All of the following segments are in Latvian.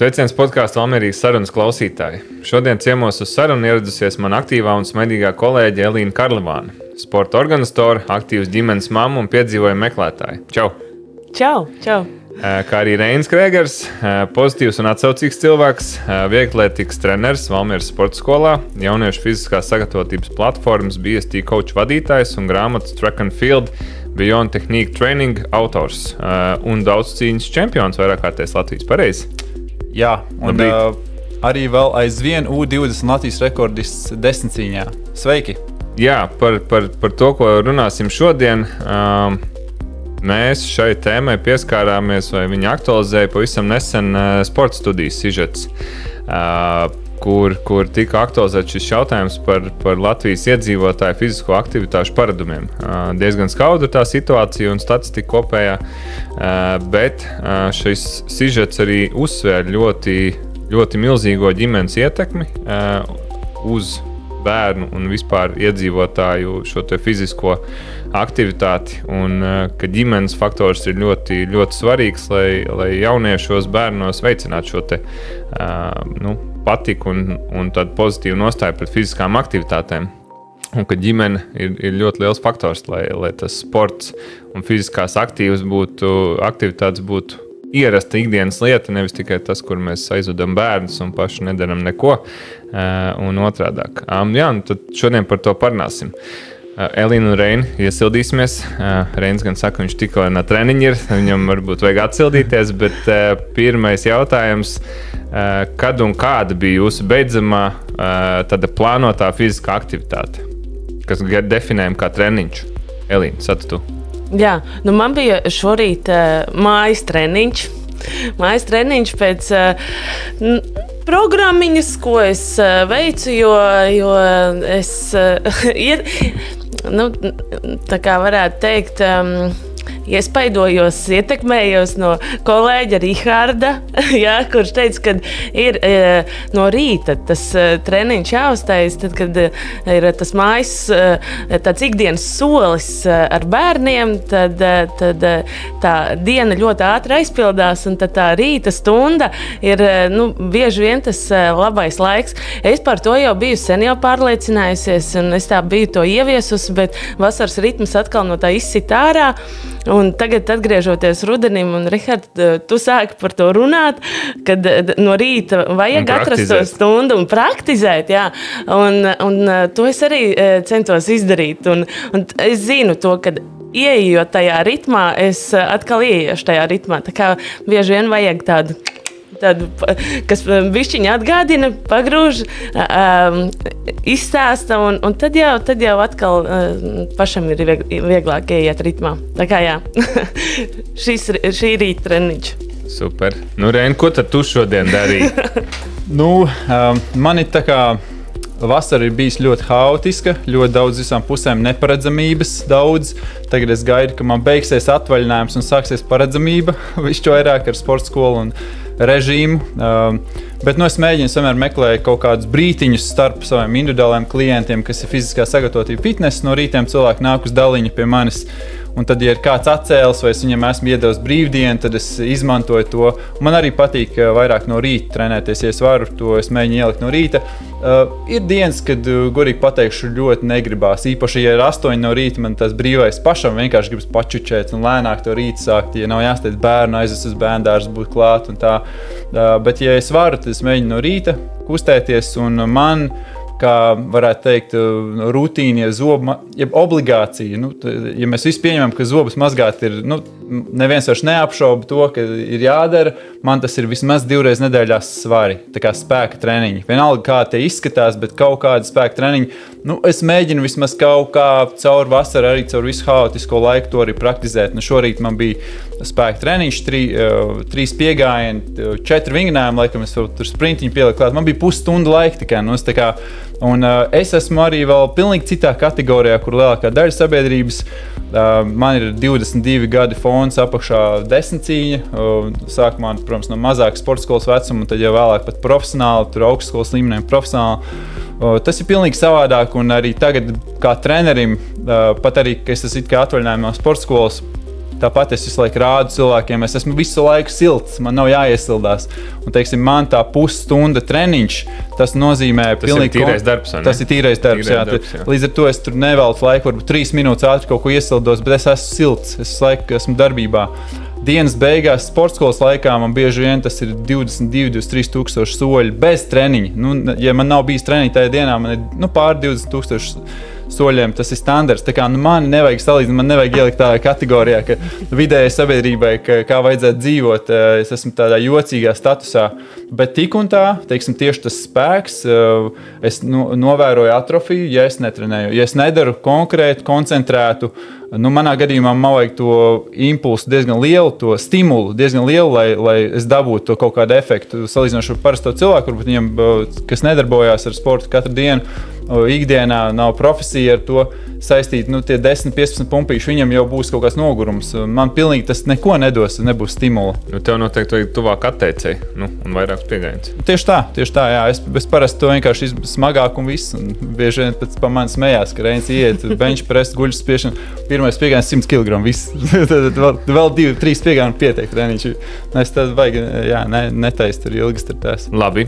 Sveiciens podkāstu Valmierijas sarunas klausītāji. Šodien ciemos uz sarunu ieradusies man aktīvā un smēķīgā kolēģe Elīna Karlivāne, sporta organizatore, aktīvs ģimenes mamma un piedzīvojuma meklētāja. Čau! Čau! Čau! Kā arī Reinis Krēgers, pozitīvs un atsaucīgs cilvēks, vieglatlētikas treneris Valmieras sporta skolā, jauniešu fiziskās sagatavotības platformas BST coach vadītājs un grāmatas Track and Field Beyond Technique Training autors un daudz cīņas čempions vairākārtais Latvijas pareizi. Jā, un arī vēl aizvien U20 Latvijas rekordists desmitcīņā. Sveiki! Jā, par to, ko runāsim šodien, mēs šai tēmai pieskārāmies vai viņa aktualizēja pavisam nesen sporta studijas sižets, kur tika aktualizēts šis jautājums par Latvijas iedzīvotāju fizisko aktivitāšu paradumiem. Diezgan skaudra tā situācija un statistika kopējā, bet šis sižets arī uzsvēr ļoti milzīgo ģimenes ietekmi uz bērnu un vispār iedzīvotāju šo te fizisko aktivitāti, un ka ģimenes faktors ir ļoti, ļoti svarīgs, lai jauniešos bērnos veicinātu šo te patiku un tādu pozitīvu nostāju pret fiziskām aktivitātēm. Un ka ģimene ir ļoti liels faktors, lai tas sports un fiziskās aktivitātes būtu ierasta ikdienas lieta, nevis tikai tas, kur mēs aizvedam bērnus un paši nedaram neko, un otrādāk. Jā, tad šodien par to parunāsim. Elīna un Reini iesildīsimies. Reinis gan saka, viņš tikko no treniņa ir, viņam varbūt vajag atsildīties, bet pirmais jautājums, kad un kāda bija jūsu beidzamā tāda plānotā fiziskā aktivitāte, kas definējam kā treniņš? Elīna, sati tu. Jā, man bija šorīt mājas treniņš. Mājas treniņš pēc programmiņas, ko es veicu, jo es tā kā varētu teikt, iespaidojos, ietekmējos no kolēģa Riharda, jā, kurš teica, ka ir no rīta tas treniņš jāuztais, tad, kad ir tas mājas, tāds ikdienas solis ar bērniem, tad tā diena ļoti ātri aizpildās, un tad tā rīta stunda ir, bieži vien tas labais laiks. Es par to jau biju sen jau pārliecinājusies, un es tā biju to ieviesusi, bet vasaras ritms atkal no tā izsit ārā. Un tagad, atgriežoties rudenim, un Richard, tu sāki par to runāt, kad no rīta vajag atrast to stundu un praktizēt, jā. Un to es arī centos izdarīt. Un es zinu to, kad ieejot tajā ritmā, es atkal ieiešu tajā ritmā. Tā kā bieži vien vajag tādu, kas bišķiņi atgādina, pagrūž, izstāsta, un tad jau atkal pašam ir vieglāk ieiet ritmā. Tā kā jā, šī rīta treniņš. Super. Reini, ko tad tu šodien darīji? Man ir tā kā vasara ir bijis ļoti haotiska, ļoti daudz visām pusēm neparedzamības, daudz. Tagad es gaidu, ka man beigsies atvaļinājums un sāksies paredzamība, višķi vairāk ar sporta skolu un režīmu. Bet es mēģinu vienmēr meklēt kaut kādus brītiņus starp saviem individuāliem klientiem, kas ir fiziskā sagatavotība fitness. No rītiem cilvēki nāk uz daliņu pie manis. Un tad, ja ir kāds atcēlis vai es viņam esmu iedevis brīvdienu, tad es izmantoju to. Man arī patīk vairāk no rīta trenēties, ja es varu, to es mēģinu ielikt no rīta. Ir dienas, kad, godīgi pateikšu, ļoti negribās. Īpaši, ja ir 8 no rīta, man tas brīvais pašam vienkārši gribas pačučēt un lēnāk to rītu sākt. Ja nav jāsteidz bērnu, aizvest uz bērndārzu, būt klāt un tā. Bet, ja es varu, tad es mēģinu no rīta kustēties, un man, kā varētu teikt, rutīna, jeb obligācija. Ja mēs visi pieņemam, ka zobus mazgāt ir, neviens vairs neapšauba to, ka ir jādara, man tas ir vismaz 2 reizes nedēļā svari, tā kā spēka treniņi. Vienalga, kā tie izskatās, bet kaut kāda spēka treniņi. Es mēģinu vismaz kaut kā caur vasaru, arī caur visu haotisko laiku to arī praktizēt. Šorīt man bija spēka treniņš, 3 piegājieni, 4 vingrinājumi, laikam es vēl tur sprintiņu pieliku klāt. Man bija pusstunda laika tikai. Un es esmu arī vēl pilnīgi citā kategorijā, kur lielākā daļa sabiedrības. Man ir 22 gadi fons apakšā desmitcīņa. Sākumā, protams, no mazāka sporta skolas vecuma, un tad jau vēlāk pat profesionāli, tur augstskolas līmenī profesionāli. Tas ir pilnīgi savādāk, un arī tagad kā trenerim, pat arī, ka es esmu it kā atvaļinājumā no sporta skolas, Tāpat es visu laiku rādu cilvēkiem, es esmu visu laiku silts, man nav jāiesildās. Un, teiksim, man tā pusstunda treniņš, tas nozīmē pilnīgi... Tīrais darbs, tas ir tīrais darbs, jā. Līdz ar to es tur neveltu laiku, varbūt 3 minūtes ātri kaut ko iesildos, bet es esmu silts, es visu laiku esmu darbībā. Dienas beigās, sportskolas laikā man bieži vien tas ir 22-23 tūkstoši soļi bez treniņa. Nu, ja man nav bijis treniņa tajā dienā, man ir pār 20 tūkstoši soļiem, tas ir standarts. Tā kā man nevajag salīdzināt, man nevajag ielikt tādā kategorijā, ka vidējai sabiedrībai, kā vajadzētu dzīvot, es esmu tādā jocīgā statusā. Bet tik un tā, teiksim, tieši tas spēks, es novēroju atrofiju, ja es netrenēju. Ja es nedaru konkrētu, koncentrētu, manā gadījumā man vajag to impulsu diezgan lielu, to stimulu diezgan lielu, lai es dabūtu to kaut kādu efektu. Salīdzinoši ar parasto cilvēku, varbūt viņam, kas nedarbojās ar sportu katru dienu, ikdienā nav profesija ar to saistīt, tie 10-15 pumpīši, viņam jau būs kaut kāds nogurums. Man pilnīgi tas neko nedos, nebūs stimula. Tev noteikti vajag tuvāk atteicēji, un vairāks piegājiens. Tieši tā, jā. Es parasti to vienkārši smagāk un viss. Un bieži vien pēc pa mani smējās, ka Reinis iet, bench press, guļas spiešana, pirmais piegājiens 100 kg, viss. Tad vēl 2-3 piegājieni pietiek treniņš. Es tad vajag, jā, netaist tur ilgi startās. Labi.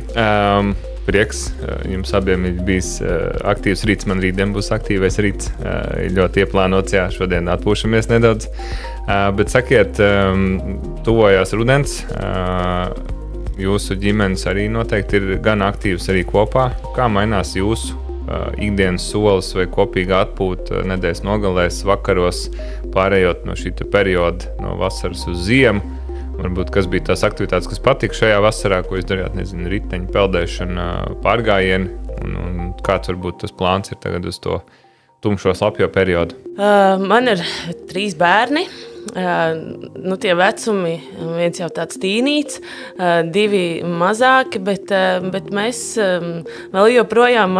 Prieks. Jums abiem ir bijis aktīvs rīts. Man rītdien būs aktīvais rīts. Ļoti ieplānots, jā, šodien atpūšamies nedaudz. Bet sakiet, tuvojās rudens. Jūsu ģimenes arī noteikti ir gan aktīvs arī kopā. Kā mainās jūsu ikdienas solis vai kopīga atpūta nedēļas nogalēs, vakaros, pārējot no šī perioda, no vasaras uz ziemu? Varbūt, kas bija tās aktivitātes, kas patika šajā vasarā, ko jūs darījāt, nezinu, riteņu, peldēšana, pārgājieni, un kāds varbūt tas plāns ir tagad uz to tumšo slapjo periodu? Man ir 3 bērni. Tie vecumi, viens jau tāds tīnīts, 2 mazāki, bet mēs vēl joprojām,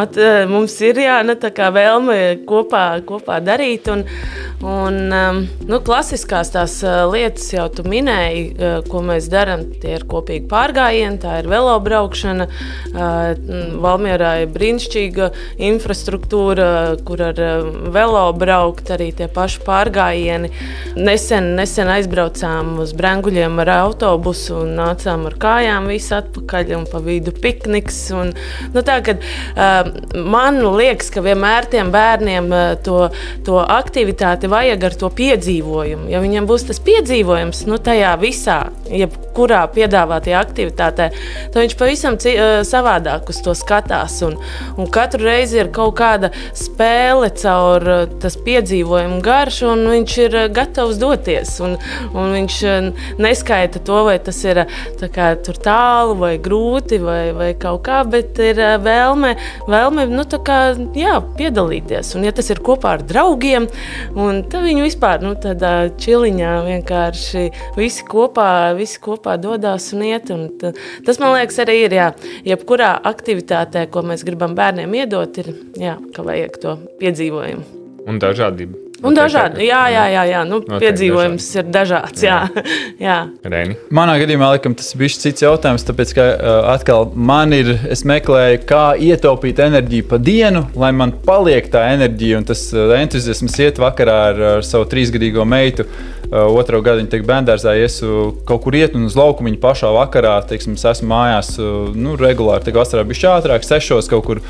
mums ir tā kā vēlme kopā darīt, un klasiskās tās lietas jau tu minēji, ko mēs darām, tie ir kopīgi pārgājieni, tā ir velobraukšana, Valmierā ir brīnišķīga infrastruktūra, kur ar velo braukt, arī tie paši pārgājieni. Nesen aizbraucām uz Brenguļiem ar autobusu un nācām ar kājām visi atpakaļ un pa vidu pikniks. Man liekas, ka vienmēr tiem bērniem to aktivitāti vajag ar to piedzīvojumu. Ja viņiem būs tas piedzīvojums, tajā visā, jebkurā piedāvātajā aktivitātē, tad viņš pavisam savādāk uz to skatās. Un katru reizi ir kaut kāda spēle caur tas piedzīvojumu garš, un viņš ir gatavs doties. Un viņš neskaita to, vai tas ir tur tālu vai grūti vai kaut kā, bet ir vēlme piedalīties. Un ja tas ir kopā ar draugiem, un tad viņi vispār tādā čiliņā vienkārši visi kopā dodās un iet. Un tas, man liekas, arī ir, jebkurā aktivitātē, ko mēs gribam bērniem iedot, ir, ka vajag to piedzīvojumu. Un dažādību. Un dažādi, jā. Piedzīvojums ir dažāds, jā. Reini? Manā gadījumā, laikam, tas bija cits jautājums, tāpēc, ka atkal es meklēju, kā ietaupīt enerģiju pa dienu, lai man paliek tā enerģija, un tas entuziasms iet vakarā ar savu 3-gadīgo meitu. 2. gadu viņa tiek bērndārzā, kaut kur iet un uz lauku viņa pašā vakarā, teiksim, es esmu mājās, regulāri, vasarā bišķi ātrāk, 6 kaut kur,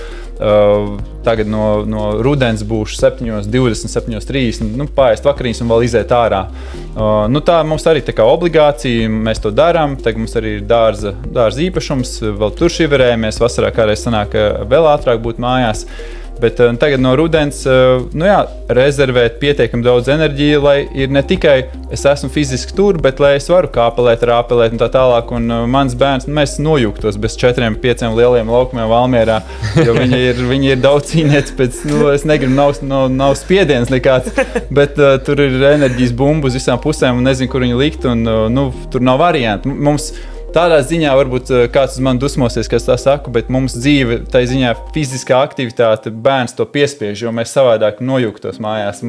tagad no rudens būšu 7:20, 7:30, paēst vakariņas un vēl iziet ārā. Tā mums arī tā kā obligācija, mēs to darām, tagad mums arī ir dārza īpašums, vēl tur šiverējamies, vasarā kādreiz sanāk vēl ātrāk būt mājās. Bet tagad no rudens rezervēt pietiekami daudz enerģiju, lai ir ne tikai es esmu fiziski tur, bet lai es varu kāpelēt, rāpelēt un tā tālāk. Un mans bērns, mēs nojūgtos bez 4-5 lieliem laukumiem Valmierā, jo viņi ir daudz cīnēts pēc, es negribu, nav spiediens nekāds, bet tur ir enerģijas bumbu uz visām pusēm un nezinu, kur viņu likt, un tur nav variantu. Mums tādā ziņā varbūt kāds uz mani dusmosies, kas tā saku, bet mums dzīve, tai ziņā fiziskā aktivitāte, bērns to piespiež, jo mēs savādāk nojuktos mājās.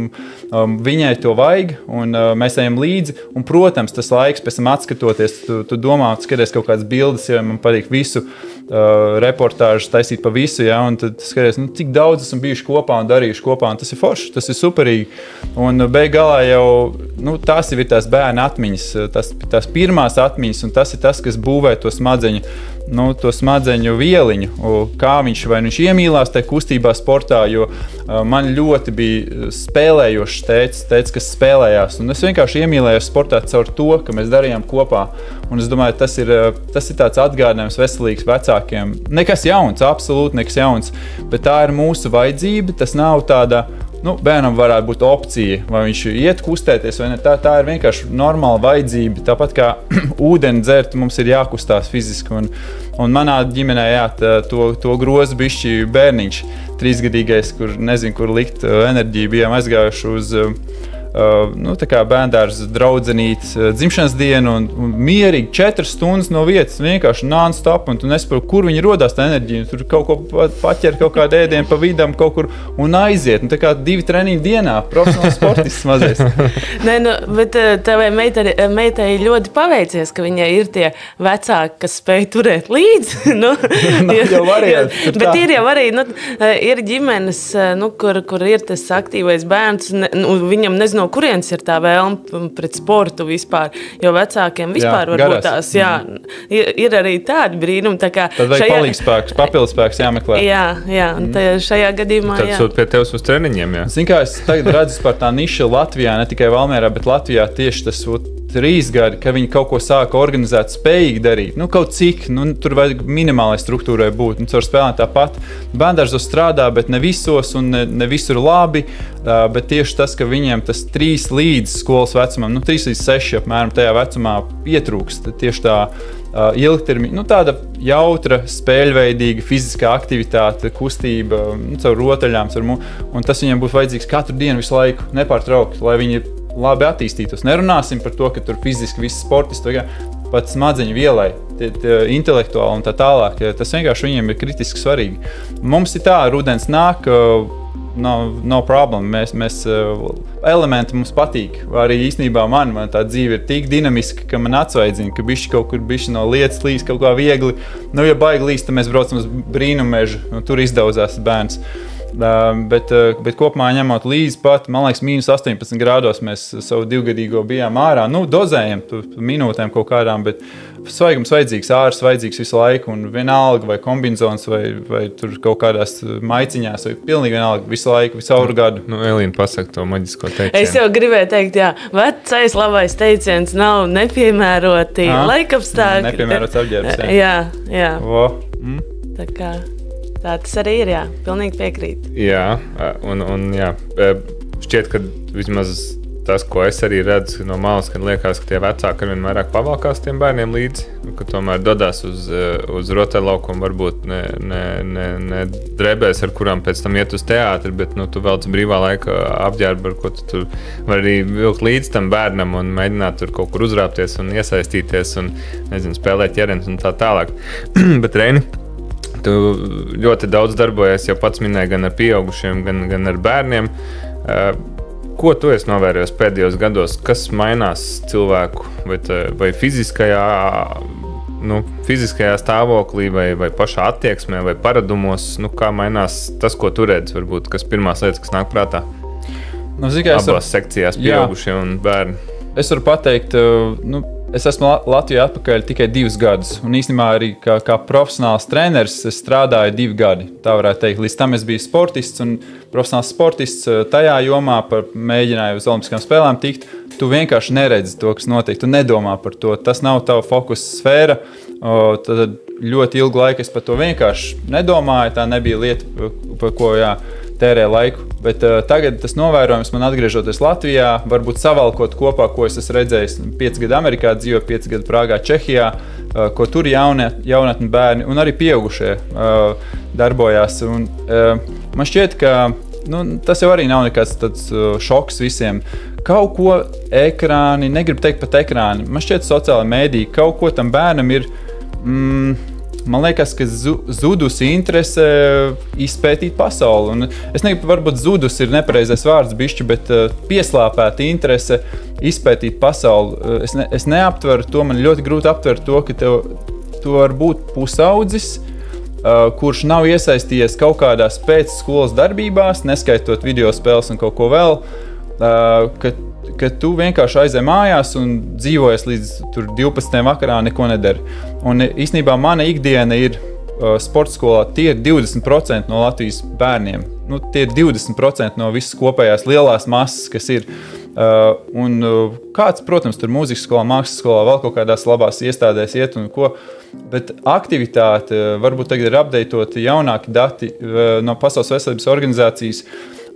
Viņai to vajag, un mēs ejam līdzi, un, protams, tas laiks, pēc tam atskatoties, tu domā, skaties kaut kādas bildes, ja man patīk visu reportāžu taisīt pa visu, ja, un tad skaties, cik daudz esam bijuši kopā un darījuši kopā, un tas ir forši, tas ir superīgi. Un beig galā jau, tās ir tās bērna atmiņas, tās pirmās atmiņas, un tas ir tas, kas būvē to smadzeņu vieliņu, kā viņš iemīlās tajā kustībā sportā, jo man ļoti bija spēlējošs tētis, kas spēlējās, un es vienkārši iemīlējos sportā caur to, ka mēs darījām kopā, un es domāju, tas ir tāds atgādinājums veselīgs vecākiem. Nekas jauns, absolūti nekas jauns, bet tā ir mūsu vajadzība, tas nav tāda, bērnam varētu būt opcija, vai viņš iet kustēties, vai ne. Tā ir vienkārši normāla vajadzība. Tāpat kā ūdeni dzert, mums ir jākustās fiziski. Un manā ģimenē, to grozu bišķi bērniņš, 3-gadīgais, kur nezinu, kur likt enerģiju, bijām aizgājuši uz tā kā bērndārs draudzenītes dzimšanas dienu un mierīgi 4 stundas no vietas, vienkārši non-stop, un tu nesaproti, kur viņi rodās tā enerģija, tur kaut ko paķer, kaut kādu ēdienu pa vidam kaut kur un aiziet, tā kā 2 treniņu dienā, profesionāls sportists mazais. Nē, bet tavai meitai ļoti paveicies, ka viņai ir tie vecāki, kas spēj turēt līdzi. Jau varianti. Bet ir jau arī, ir ģimenes, kur ir tas aktīvais bērns, viņam nezinu, no kurienes ir tā vēlme pret sportu vispār, jo vecākiem vispār varbūt tās, ir arī tādi brīnumi. Tā kā tad vajag palīgspēks, papildspēks jāmeklē. Jā, un šajā gadījumā, tad sūt pie tevs uz treniņiem, jā. Zin kā, es tagad redzu par tā niša Latvijā, ne tikai Valmierā, bet Latvijā tieši tas 3 gadi, ka viņi kaut ko sāka organizēt, spējīgi darīt. Kaut cik, tur vajag minimālai struktūrai būt. Caur spēlēm tāpat. Bērndārzos strādā, bet ne visos un ne visur labi. Bet tieši tas, ka viņiem tas 3 līdz skolas vecumam, 3 līdz 6 apmēram tajā vecumā pietrūkst. Tieši tā ilgtermiņa, tāda jautra, spēļveidīga, fiziskā aktivitāte, kustība, caur rotaļām. Un tas viņiem būtu vajadzīgs katru dienu visu laiku nepārtraukti, lai viņi labi attīstītos. Nerunāsim par to, ka tur fiziski visi sportisti, pat smadzeņu vielai, intelektuāli un tā tālāk. Tas vienkārši viņiem ir kritiski svarīgi. Mums ir tā, rudens nāk, no problem. Mēs elementi mums patīk. Arī īstenībā man tā dzīve ir tik dinamiska, ka man atsvaidzina, ka bišķi kaut kur bišķi no lietas līst kaut kā viegli. Ja baigi līst, tad mēs braucam uz brīnummežu, un tur izdauzās bērns. Bet kopumā ņemot līdzi pat, man liekas, -18 grādos mēs savu 2-gadīgo bijām ārā. Dozējam minūtēm kaut kādām, bet svaigums vajadzīgs, ārs vajadzīgs visu laiku, un vienalga vai kombinzons, vai tur kaut kādās maiciņās, vai pilnīgi vienalga visu laiku, visauru gadu. Elīna pasaka to maģisko teicienu. Es jau gribēju teikt, vecais labais teiciens nav nepiemēroti laikapstākļi. Nepiemērots apģērbs, jā. Tā kā tā tas arī ir, pilnīgi piekrīt. Jā, un šķiet, ka vismaz tas, ko es arī redzu no malas, kad liekas, ka tie vecāki arvien vairāk pavalkās tiem bērniem līdzi, ka tomēr dodās uz rotaļlaukumu, varbūt ne drēbēs, ar kurām pēc tam iet uz teātri, bet tu velc brīvā laika apģērbu, ar ko tu vari arī vilkt līdzi tam bērnam un mēģināt tur kaut kur uzrāpties un iesaistīties un, spēlēt ķerens un tā tālāk. Bet, Reini, tu ļoti daudz darbojies, jau pats minēji gan ar pieaugušiem, gan ar bērniem. Ko tu esi novērojis pēdējos gados? Kas mainās cilvēku vai fiziskajā stāvoklī, vai pašā attieksmē, vai paradumos? Kā mainās tas, ko tu redzi, varbūt, kas pirmās lietas, kas nāk prātā? Abās sekcijās pieaugušie un bērni. Es varu pateikt, es esmu Latvijā atpakaļ tikai 2 gadus, un īstenībā arī kā profesionāls treneris es strādāju 2 gadi, tā varētu teikt. Līdz tam es biju sportists un profesionāls sportists tajā jomā, mēģināju uz Olimpiskajām spēlēm tikt. Tu vienkārši neredzi to, kas notiek, tu nedomā par to, tas nav tava fokusa sfēra. Tad ļoti ilgu laiku es par to vienkārši nedomāju, tā nebija lieta, par ko tērē laiku. Bet tagad tas novērojums man atgriežoties Latvijā, varbūt savalkot kopā, ko es esmu redzējis 5 gadu Amerikā, dzīvoju 5 gadu Prāgā, Čehijā, ko tur jaunatni bērni un arī pieaugušie darbojās. Man šķiet, ka tas jau arī nav nekāds tāds šoks visiem, kaut ko ekrāni, negribu teikt pat ekrāni, man šķiet sociālai mēdī, kaut ko tam bērnam ir, man liekas, ka zudusi interese izpētīt pasauli. Un es negribu, varbūt zudus ir nepareizais vārds bišķi, bet pieslāpēta interese izpētīt pasauli. Es neaptveru to, man ļoti grūti aptvert to, ka tu var būt pusaudzis, kurš nav iesaistījies kaut kādās pēcskolas darbībās, neskaitot video spēles un kaut ko vēl, ka tu vienkārši aizej mājās un dzīvojies līdz 12. vakarā, neko nedari. Un īstenībā mana ikdiena ir sporta skolā, tie ir 20% no Latvijas bērniem. Nu, tie ir 20% no visas kopējās lielās masas, kas ir. Un kāds, protams, tur mūzikas skolā, mākslas skolā, vēl kaut kādās labās iestādēs iet un ko. Bet aktivitāte, varbūt tagad ir updatoti jaunāki dati no Pasaules veselības organizācijas,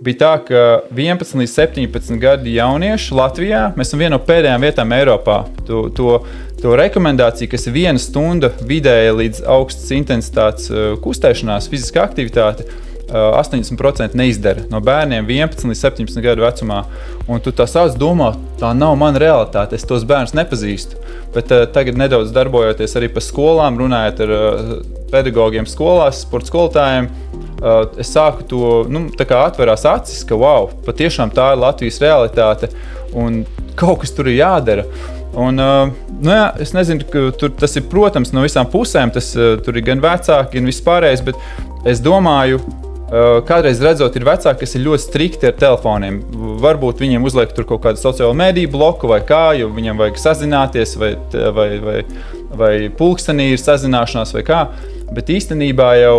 bija tā, ka 11 līdz 17 gadi jaunieši Latvijā, mēs esam viena no pēdējām vietām Eiropā. To rekomendāciju, kas ir 1 stunda vidēja līdz augstas intensitātes kustēšanās, fiziskā aktivitāte, 80% neizdara no bērniem 11 līdz 17 gadu vecumā. Un tu tā sauc domā, tā nav mana realitāte, es tos bērnus nepazīstu. Bet tagad nedaudz darbojoties arī pa skolām, runājot ar pedagogiem skolās, sporta skolotājiem, es sāku to, tā kā atverās acis, ka wow, patiešām tā ir Latvijas realitāte un kaut kas tur ir jādara. Un, es nezinu, ka tas ir, protams, no visām pusēm, tur ir gan vecāki, gan vispārējais, bet es domāju, kādreiz redzot, ir vecāki, kas ir ļoti strikti ar telefoniem. Varbūt viņiem uzliek tur kaut kādu sociālo mediju bloku vai kā, jo viņam vajag sazināties vai pulkstenī ir sazināšanās vai kā. Bet īstenībā jau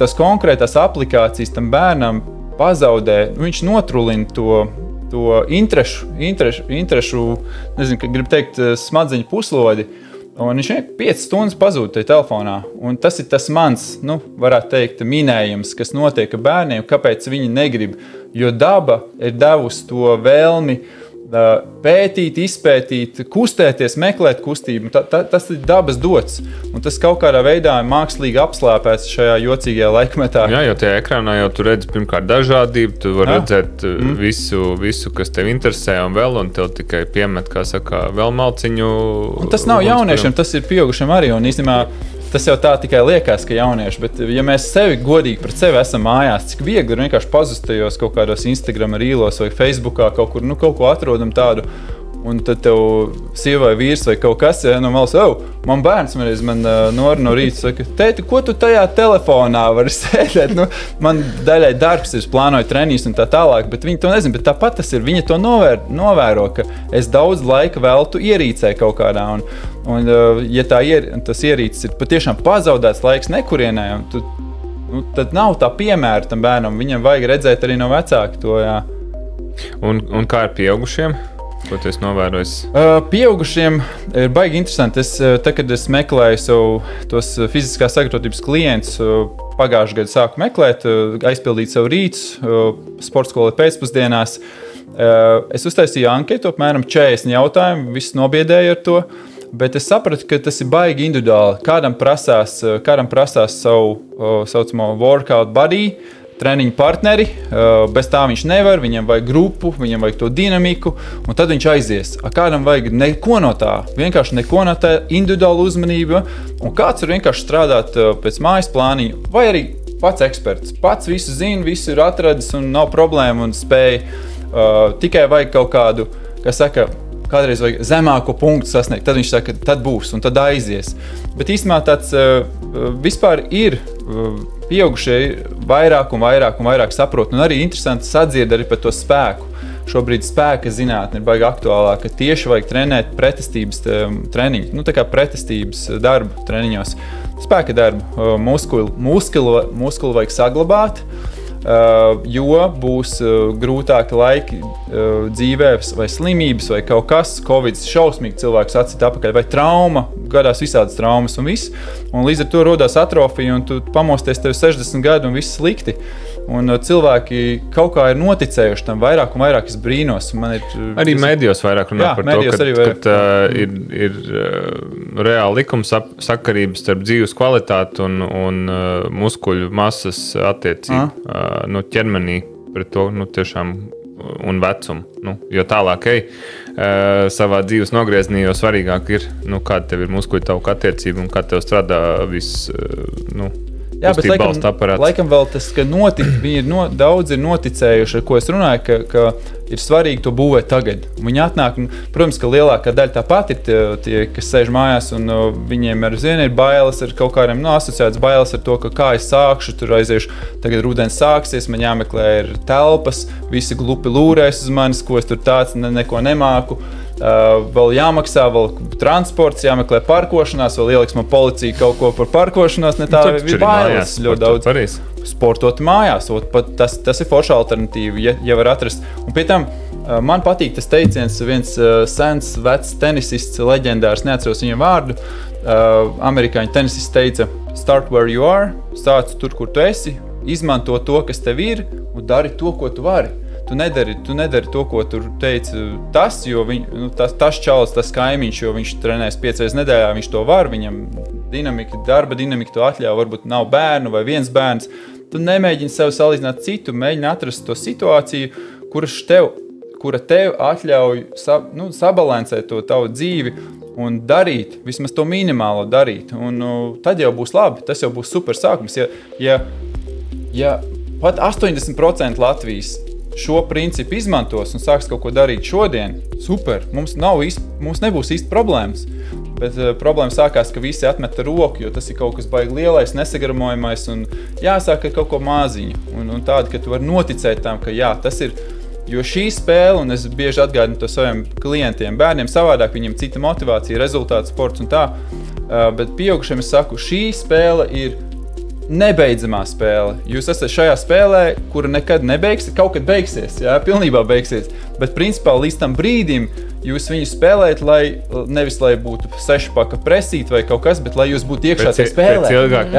tas konkrētās aplikācijas tam bērnam pazaudē, viņš notrulina to interešu, nezinu, ka gribu teikt, smadzeņu puslodi, un viņš 5 stundas pazūd tajā telefonā. Un tas ir tas mans, varētu teikt, minējums, kas notiek ar bērniem, kāpēc viņi negrib, jo daba ir devusi to vēlmi pētīt, izpētīt, kustēties, meklēt kustību. Tas ir dabas dots. Un tas kaut kādā veidā ir mākslīgi apslāpēts šajā jocīgajā laikmetā. Jā, jo tajā ekrānā jau tu redzi pirmkārt dažādību, tu vari redzēt visu, kas tev interesē un tev tikai piemet, kā saka, vēl malciņu. Un tas nav jauniešiem, tas ir pieaugušiem arī. Un īstenībā tas jau tā tikai liekas, ka jaunieši, bet ja mēs sevi godīgi pret sevi esam mājās, cik viegli ir vienkārši pazust tajos kaut kādos Instagram rīlos vai Facebookā kaut kur, kaut ko atrodam tādu, un tad tev sieva vai vīrs vai kaut kas, no malas, man bērns man no rīta saka, tēti, ko tu tajā telefonā vari sēdēt? Man daļai darbs ir, plānoju treniņus un tā tālāk, bet viņi to nezina, bet tāpat tas ir, viņi to novēro, ka es daudz laika veltu ierīcē kaut kādā, un ja tas ierīces ir patiešām pazaudēts laiks nekurienē, tad nav tā piemēra tam bērnam, viņam vajag redzēt arī no vecāka to, jā. Un kā ar pieaugušiem? Ko tu esi novērojis? Pieaugušiem ir baigi interesanti. Kad es meklēju tos fiziskās sagatavotības klientus, pagājušajā gadā sāku meklēt, aizpildīt savu rītus, sporta skolā pēcpusdienās. Es uztaisīju anketu, apmēram 40 jautājumu, viss nobiedēju ar to, bet es sapratu, ka tas ir baigi individuāli. Kādam prasās savu saucamo workout buddy, treniņu partneri, bez tā viņš nevar, viņam vajag grupu, viņam vajag to dinamiku, un tad viņš aizies. Kādam vajag neko no tā, vienkārši neko no tā, individuāla uzmanība, un kāds var vienkārši strādāt pēc mājas plāniņa, vai arī pats eksperts. Pats visu zina, visu ir atradis un nav problēma un spēja. Tikai vajag kaut kādu, kas saka, kādreiz vajag zemāko punktu sasniegt, tad viņš saka, tad būs un tad aizies. Bet īstenībā tāds vispār ir pieaugušie vairāk un vairāk saprot, un arī interesanti sadzied arī par to spēku. Šobrīd spēka zinātne ir baigi aktuālā, ka tieši vajag trenēt pretestības treniņu, tā kā pretestības darbu treniņos. Spēka darbu, muskuli vajag saglabāt, jo būs grūtāki laiki dzīvē vai slimības vai kaut kas, Covid šausmīgi cilvēks atcīt apakaļ vai trauma, gadās visādas traumas un viss, un līdz ar to rodās atrofija un tu pamosties tev 60 gadu un viss slikti. Un cilvēki kaut kā ir noticējuši tam vairāk un vairāk, es brīnos. Arī mēdījos vairāk runā par to, ka ir reāli likums sakarības starp dzīves kvalitāti un muskuļu masas attiecību ķermenī pret to, tiešām un vecumu. Jo tālāk savā dzīves nogriezienī, jo svarīgāk ir, kāda tev ir muskuļtauku attiecība un kā tev strādā viss, Jā, bet laikam vēl tas, ka daudz ir noticējuši, ar ko es runāju, ka ir svarīgi to būvēt tagad. Viņi atnāk, protams, ka lielākā daļa tāpat ir tie, kas sēž mājās, un viņiem ar vienu ir bailes, ar kaut kādiem asociētas bailes ar to, ka kā es sākšu, tur aiziešu, tagad rudens sāksies, man jāmeklē ir telpas, visi glupi lūrēs uz manis, ko es tur tāds neko nemāku. Vēl jāmaksā, vēl transports, jāmeklē parkošanās, vēl ieliks man policija kaut ko par parkošanās, ne tā ir bailes ļoti daudz. Sportot mājās, tas ir forša alternatīva, ja var atrast. Un pie tam man patīk tas teiciens, viens sens, vecs tenisists, leģendārs, neatceros viņam vārdu, amerikāņu tenisists teica, start where you are, sāc tur, kur tu esi, izmanto to, kas tev ir, un dari to, ko tu vari. Tu nedari to, ko tur teica tas, jo tas čalis, tas kaimiņš, jo viņš trenēs 5 reizes nedēļā, viņš to var, viņam darba dinamika to atļauj, varbūt nav bērnu vai viens bērns. Tu nemēģini sev salīdzināt citu, mēģini atrast to situāciju, kura tev atļauj sabalansēt to tavu dzīvi un darīt, vismaz to minimālo darīt. Un tad jau būs labi, tas jau būs super sākums. Ja pat 80% Latvijas šo principu izmantos un sāks kaut ko darīt šodien, super, mums nebūs īsti problēmas. Bet problēma sākās, ka visi atmet roku, jo tas ir kaut kas baigi lielais, nesagramojamais un jāsāk ar kaut ko māziņu. Un tāda, ka tu vari noticēt tam, ka jā, tas ir, jo šī spēle, un es bieži atgādinu to saviem klientiem, bērniem savādāk, viņiem cita motivācija, rezultāts, sports un tā, bet pieaugušiem es saku, šī spēle ir nebeidzamā spēle. Jūs esat šajā spēlē, kura nekad nebeigsies, kaut kad beigsies, pilnībā beigsies. Bet principā līdz tam brīdim jūs viņu spēlējat, nevis lai būtu 6-paka presīt vai kaut kas, bet lai jūs būtu iekšā tajā spēlē. Pēc ilgāk,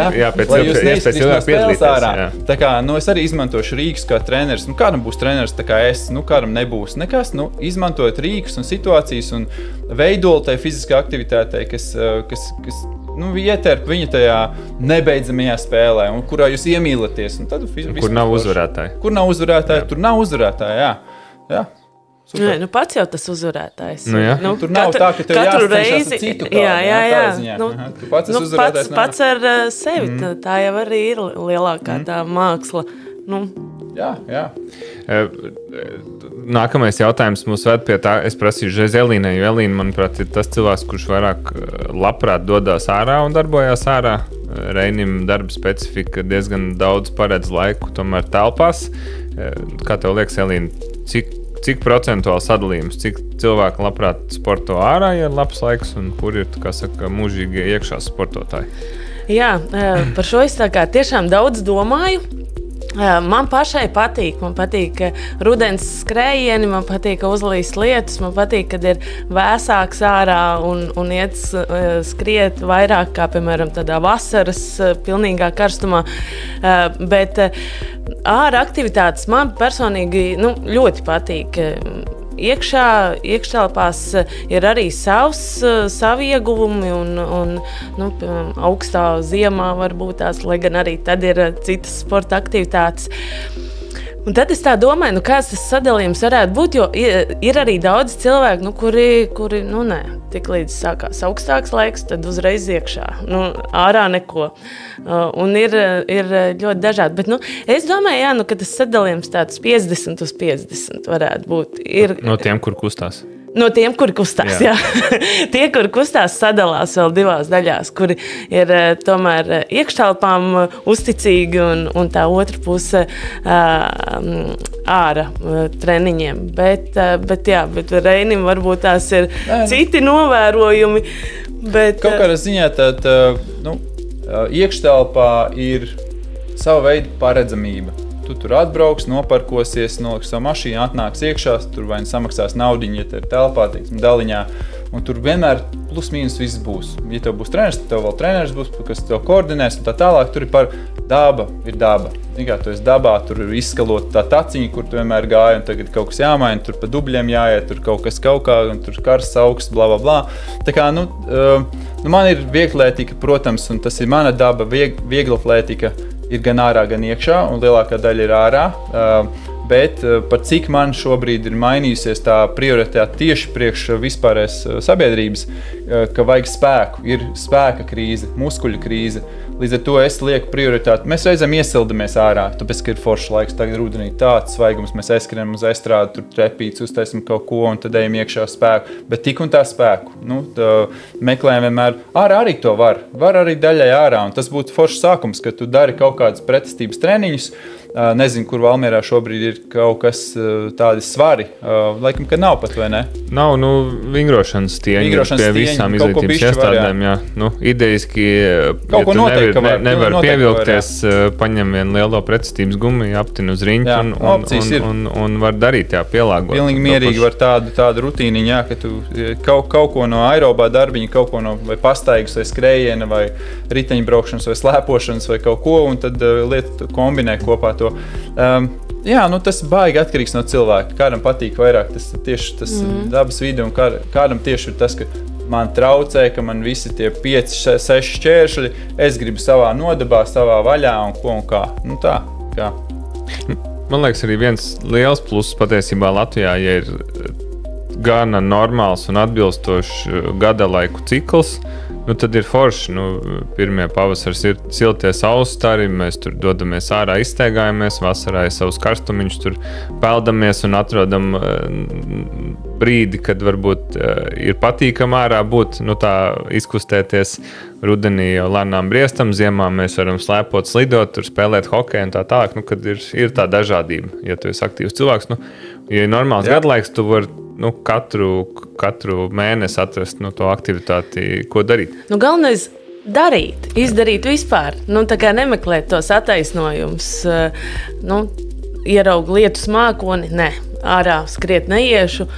lai jūs neizkrist spēles ārā. Tā kā, es arī izmantošu rīkus kā treneris. Kādam būs treneris, tā kā es, kādam nebūs nekas. Izmantojot rīkus un situācijas un veidolu tai fiziskā aktivitātei, kas ieterp viņu tajā nebeidzamajā spēlē, un kurā jūs iemīlaties. Un tad kur nav uzvarētāji. Tur nav uzvarētāji, jā. Super. Pats jau tas uzvarētājs. Tur nav tā, ka tev jāstenšās ar citu kādu. Pats ar sevi, tā jau arī ir lielākā tā māksla. Jā. Nākamais jautājums mūs ved pie tā, es prasīšu reiz Elīnai, jo Elīna, manuprāt, ir tas cilvēks, kurš vairāk labprāt dodās ārā un darbojās ārā. Reinim darba specifika diezgan daudz paredz laiku, tomēr telpās. Kā tev liekas, Elīna, cik procentuāli sadalījums, cik cilvēki labprāt sporto ārā, ja ir labs laiks, un kur ir, kā saka, mūžīgi iekšā sportotāji? Jā, par šo es tā kā tiešām daudz domāju. Man pašai patīk. Man patīk rudens skrējieni, man patīk uzlīst lietus, man patīk, kad ir vēsāks ārā un iet skriet vairāk kā, piemēram, tādā vasaras pilnīgā karstumā. Bet ārā aktivitātes man personīgi ļoti patīk. Iekštelpās ir arī savi ieguvumi un augstā ziemā varbūt tās, lai gan arī tad ir citas sporta aktivitātes. Un tad es tā domāju, kāds tas sadalījums varētu būt, jo ir arī daudz cilvēku, kuri tik līdz sākās augstāks laiks, tad uzreiz iekšā, ārā neko. Un ir ļoti dažādi, bet es domāju, ka tas sadalījums tāds 50/50 varētu būt. No tiem, kur kustās? No tiem, kuri kustās, jā. Tie, kuri kustās, sadalās vēl divās daļās, kuri ir tomēr iekštelpām uzticīgi un tā otra puse ārā treniņiem. Bet Reinim varbūt tās ir citi novērojumi. Kaut kādā ziņā iekštelpā ir sava veida paredzamība. Tu tur atbrauks, noparkosies, noliks savu mašīnu, atnāks iekšā, tur vai samaksās naudiņu, ja te ir telpā, daliņā. Un tur vienmēr plus mīnus viss būs. Ja tev būs treneris, tad tev vēl treneris būs, kas tev koordinēs un tā tālāk. Tur ir par daba, ir daba. Tu esi dabā, tur ir izskalot tā taciņa, kur tu vienmēr gāji, un tagad kaut kas jāmaina, tur pa dubļiem jāiet, tur kaut kā, un tur karsts augsts, blā, blā, blā. Tā kā, man ir vieglētika, protams, un tas ir mana daba, vieglatlētika. Ir gan ārā, gan iekšā, un lielākā daļa ir ārā. Bet par cik man šobrīd ir mainījusies tā prioritāte tieši priekš vispārējās sabiedrības, ka vajag spēku, ir spēka krīze, muskuļu krīze. Līdz ar to es lieku prioritāti. Mēs reizēm iesildamies ārā, tāpēc, ka ir foršs laiks, tagad rudenī tāds svaigums, mēs aizskrienam uz estrādi, tur trepīts, uztaisim kaut ko un tad ejam iekšā spēku. Bet tik un tā spēku. Meklējam vienmēr. Ārā arī to var arī daļai ārā, un tas būtu foršs sākums, ka tu dari kaut kādas pretestības treniņus. Nezinu, kur Valmierā šobrīd ir kaut kas tādi svari. Laikam, ka nav pat, vai ne? Nav, vingrošanas tieņi pie visām izglītības iestādēm, jā. Idejiski, kaut ko noteikti, ka nevar pievilkties, paņem vienu lielo pretestības gumiju, aptin uz riņķi un var darīt, jā, pielāgot. Pilnīgi mierīgi var tādu rutīniņu, jā, ka tu kaut ko no aerobā darbiņa, kaut ko no vai pastaigas, vai skrējiena, vai riteņbraukšanas, vai slēpošanas, vai kaut ko, un tad lietu kombinē kopā to. Tas baigi atkarīgs no cilvēka. Kādam patīk vairāk tas dabas vidi, un kādam tieši ir tas, ka man traucē, ka man visi tie 5-6 šķēršļi, es gribu savā nodabā, savā vaļā un ko un kā. Tā. Man liekas, arī viens liels pluss patiesībā Latvijā, ja ir gana normāls un atbilstošs gada laiku cikls, tad ir forši. Pirmie pavasars ir siltie sausstari, mēs tur dodamies ārā, izsteigājamies, vasarā ir savus karstumiņus, tur peldamies un atrodam brīdi, kad varbūt ir patīkam ārā būt, tā izkustēties. Rudenī jau lēnām briestam, ziemā mēs varam slēpot, slidot, tur spēlēt hokeju un tā tālāk, kad ir tā dažādība, ja tu esi aktīvs cilvēks. Ja ir normāls gadlaiks, tu vari katru mēnesi atrast to aktivitāti, ko darīt. Galvenais izdarīt vispār. Tā kā nemeklēt tos attaisnojumus. Ieraugu lietus mākoni, ārā skriet neiešu.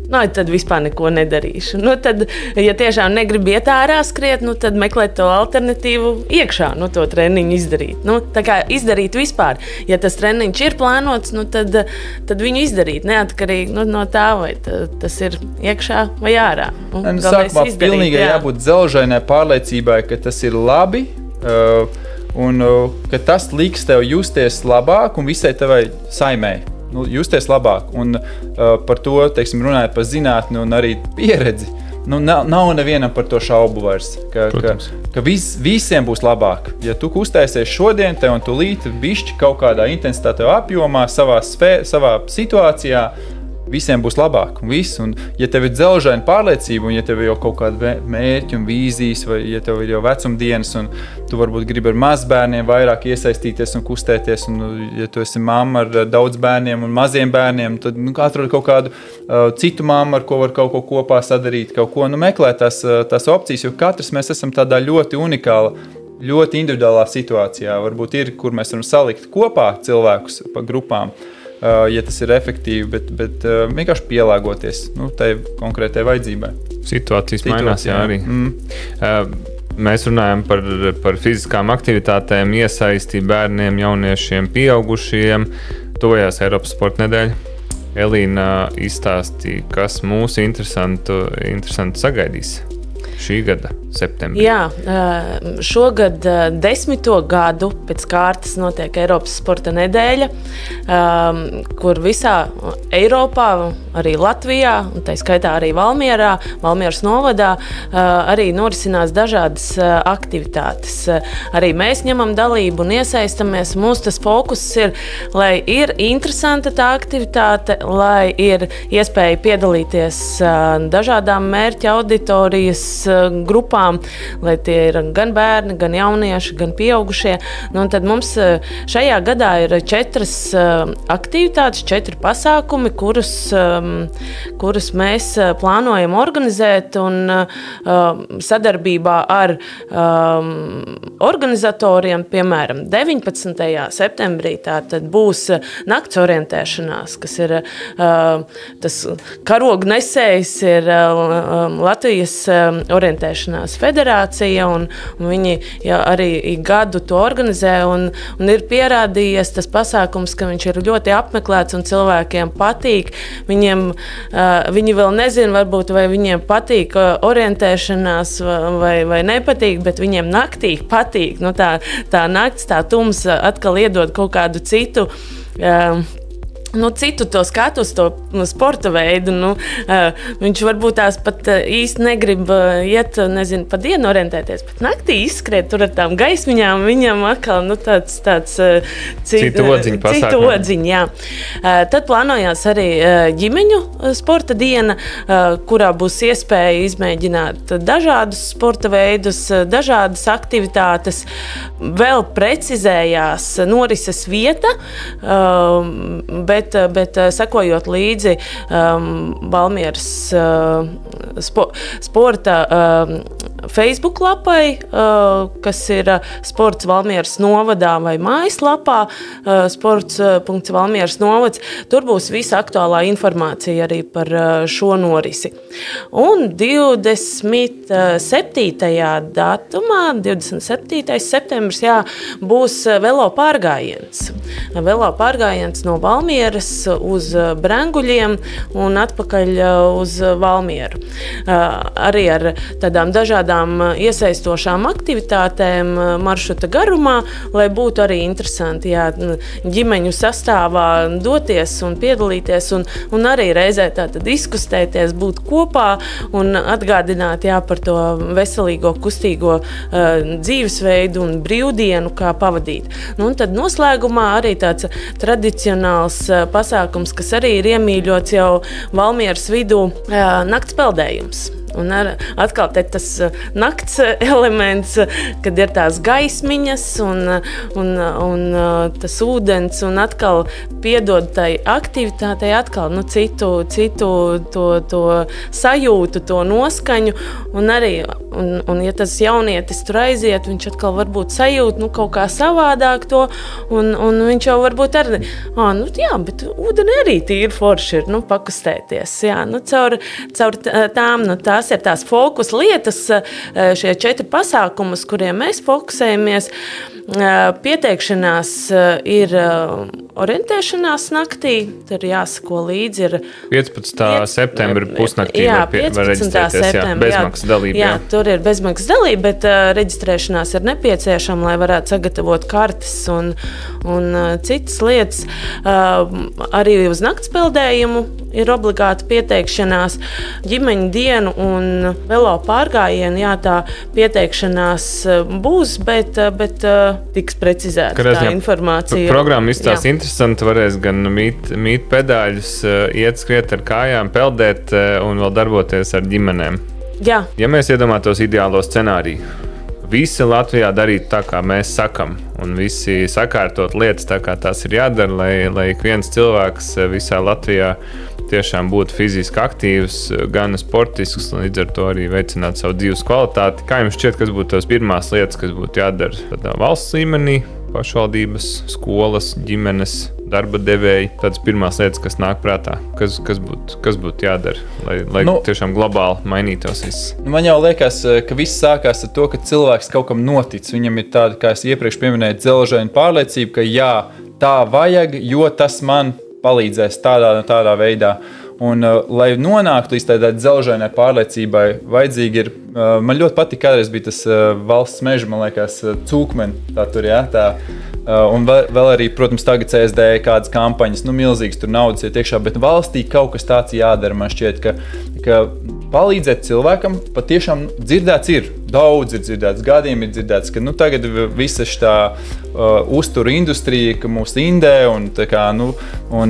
Tad vispār neko nedarīšu. Tad, ja tiešām negribu iet ārā skriet, tad meklēt to alternatīvu iekšā, to treniņu izdarīt. Tā kā izdarīt vispār. Ja tas treniņš ir plānots, tad viņu izdarīt, neatkarīgi no tā, vai tas ir iekšā vai ārā. Sākumā pilnīgi jābūt dzelžainai pārliecībai, ka tas ir labi, un ka tas liks tev justies labāk un visai tevai saimei. Justies labāk, un par to, runājot par zinātni un arī pieredzi, nav nevienam par to šaubu vairs, ka visiem būs labāk. Ja tu kustēsies šodien, tev un tūlīt bišķi kaut kādā intensitātē apjomā, savā situācijā, visiem būs labāk. Un ja tev ir dzelžaina pārliecība, un ja tev ir jau kaut kāda mērķi un vīzijas, vai ja tev ir jau vecumdienas, un tu varbūt gribi ar mazbērniem vairāk iesaistīties un kustēties, un ja tu esi mamma ar daudz bērniem un maziem bērniem, tad atrod kaut kādu citu mammu, ar ko var kaut ko kopā sadarīt, kaut ko, meklē tās opcijas, jo katrs mēs esam tādā ļoti unikāla, ļoti individuālā situācijā. Varbūt ir, kur mēs varam salikt kopā cilvēkus pa grupām, ja tas ir efektīvi, bet vienkārši pielāgoties tai konkrētai vajadzībai. Situācijas mainās, jā, arī. Mēs runājam par fiziskām aktivitātēm, iesaisti bērniem, jauniešiem, pieaugušiem. Tuvojās Eiropas sporta nedēļa. Elīna izstāstīja, kas mūs interesanti sagaidīs šī gada septembrī. Jā, šogad 10. gadu pēc kārtas notiek Eiropas sporta nedēļa, kur visā Eiropā, arī Latvijā, un tā skaitā arī Valmierā, Valmieras novadā, arī norisinās dažādas aktivitātes. Arī mēs ņemam dalību un iesaistamies. Mūsu tas fokus ir, lai ir interesanta tā aktivitāte, lai ir iespēja piedalīties dažādām mērķa auditorijas grupām, lai tie ir gan bērni, gan jaunieši, gan pieaugušie. Tad mums šajā gadā ir 4 aktivitātes, 4 pasākumi, kurus mēs plānojam organizēt, un sadarbībā ar organizatoriem, piemēram, 19. septembrī tātad būs nakts orientēšanās, kas ir tas karognesējs, ir Latvijas orientēšanās federācija, un viņi arī gadu to organizē, un ir pierādījies tas pasākums, ka viņš ir ļoti apmeklēts un cilvēkiem patīk. Viņi vēl nezina, varbūt, vai viņiem patīk orientēšanās vai nepatīk, bet viņiem naktī patīk. Tā nakts, tā tumsa atkal iedod kaut kādu citu citu to skatu uz to sporta veidu. Viņš varbūt tās pat īsti negrib iet, nezinu, pa dienu orientēties, bet naktī izskriet tur ar tām gaismiņām. Viņam atkal tāds citu odziņu pasākumu. Citu odziņu, jā. Tad plānojās arī ģimeņu sporta diena, kurā būs iespēja izmēģināt dažādus sporta veidus, dažādas aktivitātes. Vēl precizējās norises vieta, bet sekojot līdzi Valmieras sporta Facebook lapai, kas ir sports Valmieras novadā vai mājaslapā, sports.valmieras novads. Tur būs visa aktuālā informācija arī par šo norisi. Un 27. datumā, 27. septembris, būs velo pārgājiens. Velo pārgājiens no Valmieras uz Brenguļiem un atpakaļ uz Valmieru. Arī ar tādām dažādām iesaistošām aktivitātēm maršruta garumā, lai būtu arī interesanti ģimeņu sastāvā doties un piedalīties un arī reizē tātad izkustēties, būt kopā un atgādināt par to veselīgo, kustīgo dzīvesveidu un brīvdienu, kā pavadīt. Un tad noslēgumā arī tāds tradicionāls pasākums, kas arī ir iemīļots jau Valmieras vidū, nakts peldējums. Un atkal tas nakts elements, kad ir tās gaismiņas un tas ūdens, un atkal piedod tai aktivitātei atkal citu to sajūtu, to noskaņu. Un arī, ja tas jaunietis tur aiziet, viņš atkal varbūt sajūt kaut kā savādāk to, un viņš jau varbūt arī, bet ūdeni arī tīri forši ir, pakustēties. Caur tām, tās ir tās fokus lietas, šie 4 pasākumi, uz kuriem mēs fokusējamies. Pieteikšanās ir orientēšanās naktī, tur jāsako līdzi ir 15. septembra pusnaktī var reģistrēties, bezmaksas dalība. Jā, tur ir bezmaksas dalība, bet reģistrēšanās ir nepieciešama, lai varētu sagatavot kartes un citas lietas. Arī uz nakts peldējumu ir obligāta pieteikšanās, ģimeņu dienu un velo pārgājienu, tā pieteikšanās būs, bet tiks precizēta tā informācija. Programma izstās interesanti, varēs gan mīt pedāļus, iet skriet ar kājām, peldēt un vēl darboties ar ģimenēm. Jā. Ja mēs iedomātos ideālo scenāriju, visi Latvijā darīt tā, kā mēs sakam, un visi sakārtot lietas tā, kā tās ir jādara, lai ik viens cilvēks visā Latvijā tiešām būtu fiziski aktīvs, gan sportisks, un līdz ar to arī veicināt savu dzīves kvalitāti. Kā jums šķiet, kas būtu tās pirmās lietas, kas būtu jādara valsts līmenī, pašvaldības, skolas, ģimenes, darba devēji, tādas pirmās lietas, kas nāk prātā? Kas būtu jādara, lai tiešām globāli mainītos viss? Man jau liekas, ka viss sākās ar to, ka cilvēks kaut kam notic. Viņam ir tāda, kā es iepriekš pieminēju, dzelžaina pārliecība, ka tā vajag, jo tas man palīdzēs tādā veidā. Un, lai nonāktu līdz tādai dzelžainai pārliecībai, vajadzīgi ir, man ļoti patīk, kādreiz bija tas valsts meža, man liekas, cūkmeni, un vēl arī, protams, tagad CSD kādas kampaņas, milzīgas tur naudas iet iekšā, bet valstī kaut kas tāds jādara, man šķiet, ka palīdzēt cilvēkam patiešām dzirdēts ir. Daudz ir dzirdēts, gadiem ir dzirdēts, ka tagad visa šī uztura industrija, ka mūs indē, un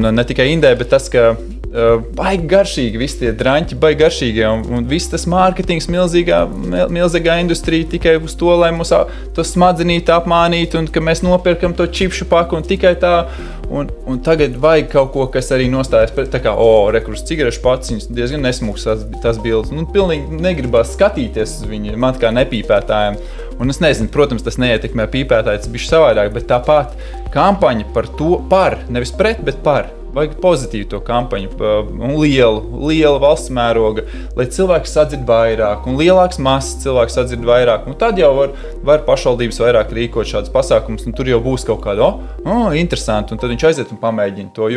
ne tikai indē, bet tas, ka baigi garšīgi, visi tie draņķi baigi garšīgie, un viss tas mārketings milzīgā industrija tikai uz to, lai mūs to smadzenīti apmānītu, un ka mēs nopirkam to čipšu paku, un tikai tā, un tagad vajag kaut ko, kas arī nostājas pret, tā kā, rekurs cigarešu paciņas, diezgan nesmūks tas bildes, pilnīgi negribās skatīties uz viņu, man kā nepīpētājiem, un es nezinu, protams, tas neietekmē pīpētāji, tas bišķi savādāk, bet tāpat kampaņa nevis pret, bet par. Vajag pozitīvu to kampaņu, un lielu valsts mēroga, lai cilvēki sadzird vairāk, un lielāks masas cilvēki sadzird vairāk, un tad jau var pašvaldības vairāk rīkot šādus pasākumus, un tur jau būs kaut kāda, interesanti, un tad viņš aiziet un pamēģina to,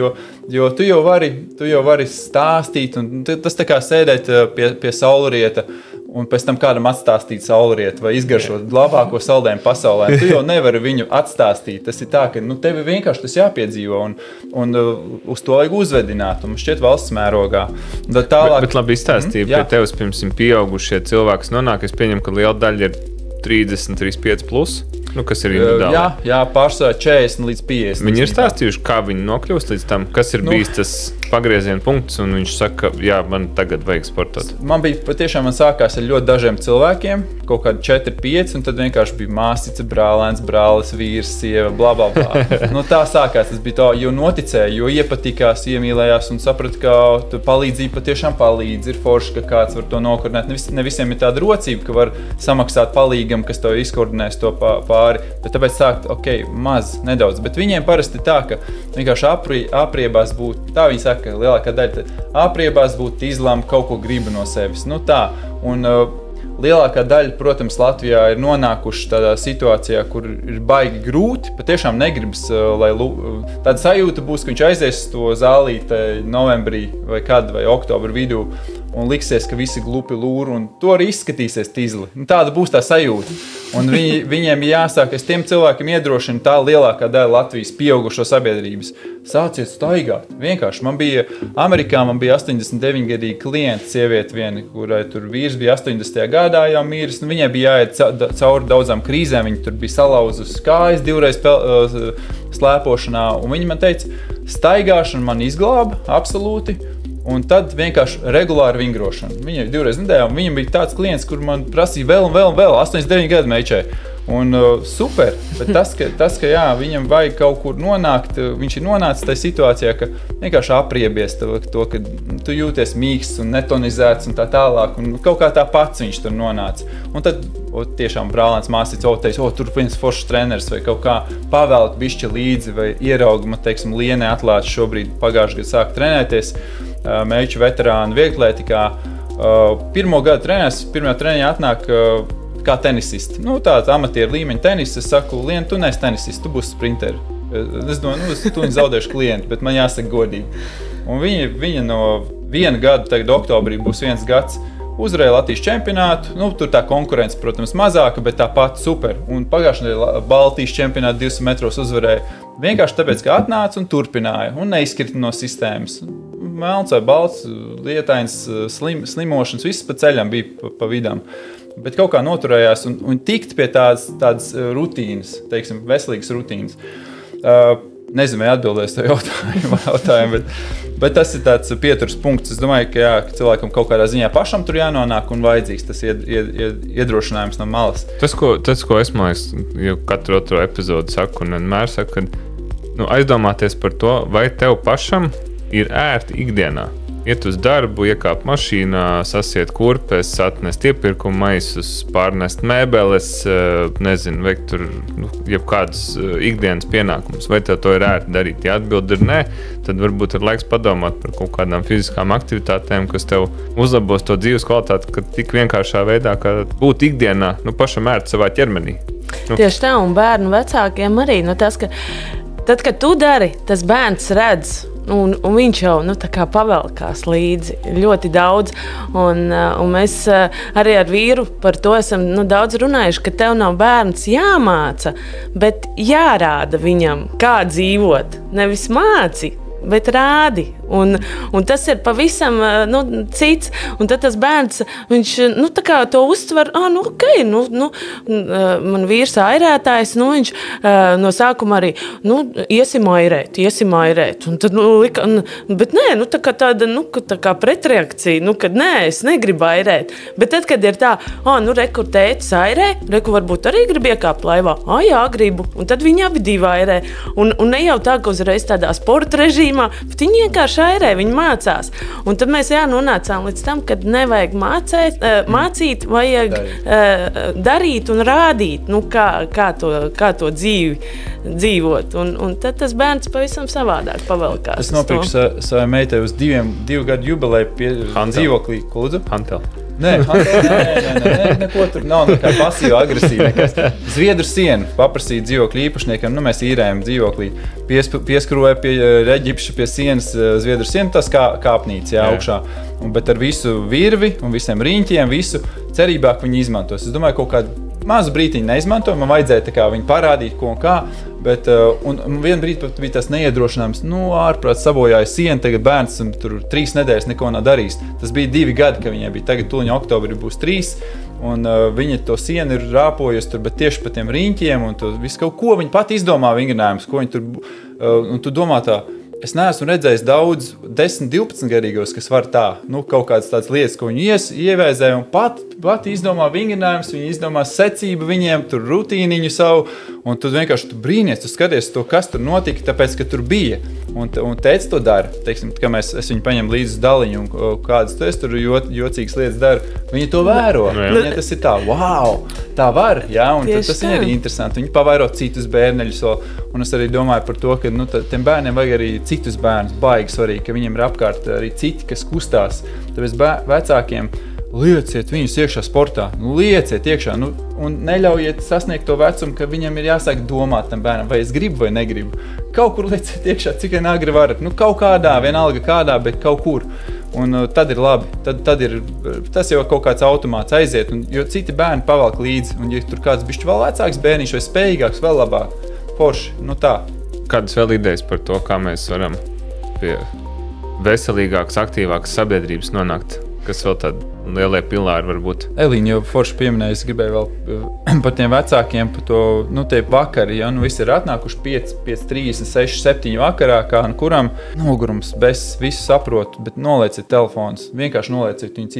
jo tu jau vari stāstīt, un tas tā kā sēdēt pie saulrieta, un pēc tam kādam atstāstīt saulrietu vai izgaršot labāko saldējumu pasaulē. Tu jau nevari viņu atstāstīt. Tas ir tā, ka tevi vienkārši tas jāpiedzīvo un uz to vajag uzvedināt. Un šķiet valsts mērogā. Tālāk, bet labi izstāstīja, pie tevis, piemēram, pieaugušie cilvēki, kas nonāk. Es pieņemu, ka liela daļa ir 30, 35 plus. Kas ir individuāli? Jā, pārsvarā 40 līdz 50. Viņi ir stāstījuši, kā viņi nokļūst līdz tam, kas ir bijis tas pagrieziena punkts, un viņš saka, jā, man tagad vajag sportot. Man sākās ar ļoti dažiem cilvēkiem, kaut kādi 4, 5, un tad vienkārši bija māsīca, brālēns, brālis, vīrs, sieva, bla, bla, bla. Tā sākās, tas bija tā, jo noticēja, jo iepatikās, iemīlējās un saprata, ka palīdzība patiešām palīdz, ir forši, ka kāds var to nokoordinēt. Ne visiem ir tāda rocība, ka var samaksāt palīgam, kas to izkoordinēs to pāri, bet tāpēc sākt, maz, nedaudz. Bet viņiem parasti tā, ka vienkārši apriebās būt, tā viņi saka, lielākā daļa apriebās būt izlām, kaut ko gribu no sevis. Tā. Un lielākā daļa, protams, Latvijā ir nonākuši tādā situācijā, kur ir baigi grūti, patiešām negribas, lai tāda sajūta būs, ka viņš aizies to zālīte novembrī vai oktobra vidū un liksies, ka visi glupi lūru, un to arī izskatīsies tizli. Tāda būs tā sajūta. Un viņiem ir jāsāk, es tiem cilvēkiem iedrošinu tā lielākā daļa Latvijas pieaugušo sabiedrības. Sāciet staigāt. Vienkārši. Amerikā man bija 89-gadīga klienta, sieviete viena, kurai tur vīrs bija 80. gadā jau mīris, un viņai bija jāiet cauri daudzām krīzēm. Viņa tur bija salauzusi kājas 2 reizes slēpošanā, un viņa man teica, staigāšana man izglāba, absolūti. Un tad vienkārši regulāri vingrošana. Viņai 2 reizes nedēļā, un viņam bija tāds klients, kur man prasīja vēl, 89 gadu meičai. Un super, bet tas, ka jā, viņam vajag kaut kur nonākt, viņš ir nonācis tajā situācijā, ka vienkārši apriebies to, ka tu jūties mīksts un netonizēts un tā tālāk, un kaut kā tā pats viņš tur nonāca. Un tad tiešām brālēns māsīts, teica, tur viens foršs treneris vai kaut kā pavēlk bišķi līdzi vai ierauga, man teiksim, Lienē Atlāča šobrīd pagājušajā gadā sāk trenēties, meiču veterānu vieglietikā. Pirmo gadu trenēs, pirmajā treniņā atnāk kā tenisisti. Tāds amatieru līmeņa tenis. Es saku, Lien, tu neesi tenisists, tu būsi sprinteri. Es domāju, tu viņi zaudēšu klientu, bet man jāsaka godīgi. Un viņa no 1 gada, tagad oktobrī būs 1 gads, uzvarēja Latvijas čempionātu. Tur tā konkurence, protams, mazāka, bet tāpat super. Un pagājušajā nedēļā Baltijas čempionātu 200 metros uzvarēja. Vienkārši tāpēc, ka atnāca un turpināja un neizkrita no sistēmas. Melns vai balts, lietains, slimošanas, viss pa ceļam bija pa vidām. Bet kaut kā noturējās un tikt pie tādas rutīnas, teiksim, veselīgas rutīnas. Nezinu, vai atbildēs to jautājumu, bet tas ir tāds pieturas punkts. Es domāju, ka cilvēkam kaut kādā ziņā pašam tur jānonāk un vajadzīgs tas iedrošinājums no malas. Tas, ko es jau katru otro epizodu saku un vienmēr saku, ka aizdomāties par to, vai tev pašam ir ērti ikdienā. Iet uz darbu, iekāp mašīnā, sasiet kurpes, atnest iepirkumu maisus, pārnest mēbeles, nezinu, veikt tur jebkādus ikdienas pienākumus. Vai tev to ir ērti darīt? Ja atbildi ir nē, tad varbūt ir laiks padomāt par kaut kādām fiziskām aktivitātēm, kas tev uzlabos to dzīves kvalitāti, ka tik vienkāršā veidā, kā būt ikdienā, pašam ērti savā ķermenī. Tieši tā, un bērnu vecākiem arī. Tas, ka tad, kad tu dari, tas bērns redz. Un viņš jau tā kā pavelkās līdzi ļoti daudz. Un mēs arī ar vīru par to esam daudz runājuši, ka tev nav bērns jāmāca, bet jārāda viņam, kā dzīvot. Nevis māci, bet rādi. Un tas ir pavisam cits. Un tad tas bērns, viņš tā kā to uztver, man vīrs airētājs, viņš no sākuma arī, iesim airēt. Un tad, bet nē, tā kā tāda, tā kā pretreakcija, kad nē, es negribu airēt. Bet tad, kad ir tā, kur tētis airē, varbūt arī grib iekāpt laivā. Jā, gribu. Un tad viņi abi divi airē. Un ne jau tā, ka uzreiz tādā sporta režīmā, bet viņi vienkārši airē, viņi mācās. Un tad mēs nonācām līdz tam, kad nevajag mācīt, vajag darīt un rādīt, kā to dzīvot. Un tad tas bērns pavisam savādāk pavelkās. Es nopirku savai meitai uz 2 gadu jubileju pie dzīvoklī. Ko lūdzu? Hantel. Nē, neko tur nav nekā pasīva agresīva. Zviedru sienu paprasīja dzīvokļu īpašniekam, mēs īrējam dzīvoklī, pieskaroja pie Eģipša pie sienas Zviedru sienu, tas kāpnīca augšā. Bet ar visu virvi un visiem riņķiem, visu cerībā, ka viņi izmantos. Es domāju, kaut kādu mazu brītiņu neizmantoju, man vajadzēja tā kā viņu parādīt, ko un kā, bet un vien brīdi pat bija tas neiedrošinājums, ārprāt sabojāja sienu, tagad bērns tur 3 nedēļas neko nav darījis. Tas bija 2 gadi, ka viņai bija, tagad tuliņa oktobrī būs 3, un viņa to sienu ir rāpojusi tur, bet tieši pa tiem riņķiem, un to visu kaut ko viņa pat izdomā vingrinājumus, ko viņa tur, un tu domā tā, es neesmu redzējis daudz 10-12 gadīgos, kas var tā, kaut kādas tādas lietas, ko viņi ievēzē un pat izdomā vingrinājumus, viņi izdomā secību viņiem, tur rutīniņu savu, un tu vienkārši brīnies, tu skaties to, kas tur notika, tāpēc, ka tur bija. Un teica to dara, teiksim, ka es viņu paņemu līdzi uz daliņu un kādas tu tur jocīgas lietas dara, viņi to vēro. Viņai tas ir tā, wow, tā var, jā, un tas ir arī interesanti. Viņi pavairo citus bērneļus vēl, un es arī domāju par to, ka tiem bērniem vajag arī citus bērnus, baigi svarīgi, ka viņiem ir apkārt arī citi, kas kustās. Tāpēc vecākiem lieciet viņus iekšā sportā, lieciet iekšā, un neļaujiet sasniegt to vecumu, ka viņam ir jāsāk domāt tam bērnam, vai es gribu vai negribu. Kaut kur lieciet iekšā, cik vien agri varat, kaut kādā, vienalga kādā, bet kaut kur. Un tad ir labi, tad ir, tas jau kaut kāds automāts aiziet, jo citi bērni pavalk līdzi, un ja tur kāds bišķi vēl vecāks bērniņš vai spējīgāks, vēl labāk, forši, tā. Kādas vēl idejas par to, kā mēs varam pie veselīgākas, aktīvākas sabiedrības nonākt? Kas vēl tādi lielie pilāri var būt? Elīna jau forši pieminēja, es gribēju vēl par tiem vecākiem, par to, tie vakari, ja, visi ir atnākuši 5:30, 6, 7 vakarā, kā kuram nogurums, visu saprot, bet nolieciet telefons, vienkārši nolieciet viņu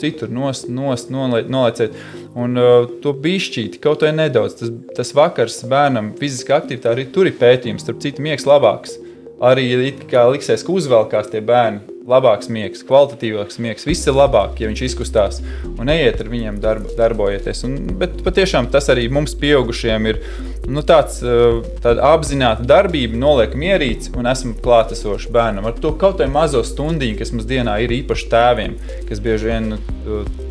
citur nolieciet, un to bišķīti, kaut vai nedaudz, tas vakars bērnam fiziskā aktivitāte, arī tur ir pētījums, starp citu miegs labāks, arī kā liksies, ka uzvelkās tie bērni, labāks miegs, kvalitatīvāks miegs, viss ir labāk, ja viņš izkustās un neiet ar viņiem darbojieties. Bet patiešām tas arī mums pieaugušiem ir tāda apzināta darbība, noliekam ierīci un esam klātesoši bērnam. Ar to kaut vai mazo stundiņu, kas mums dienā ir īpaši tēviem, kas bieži vien,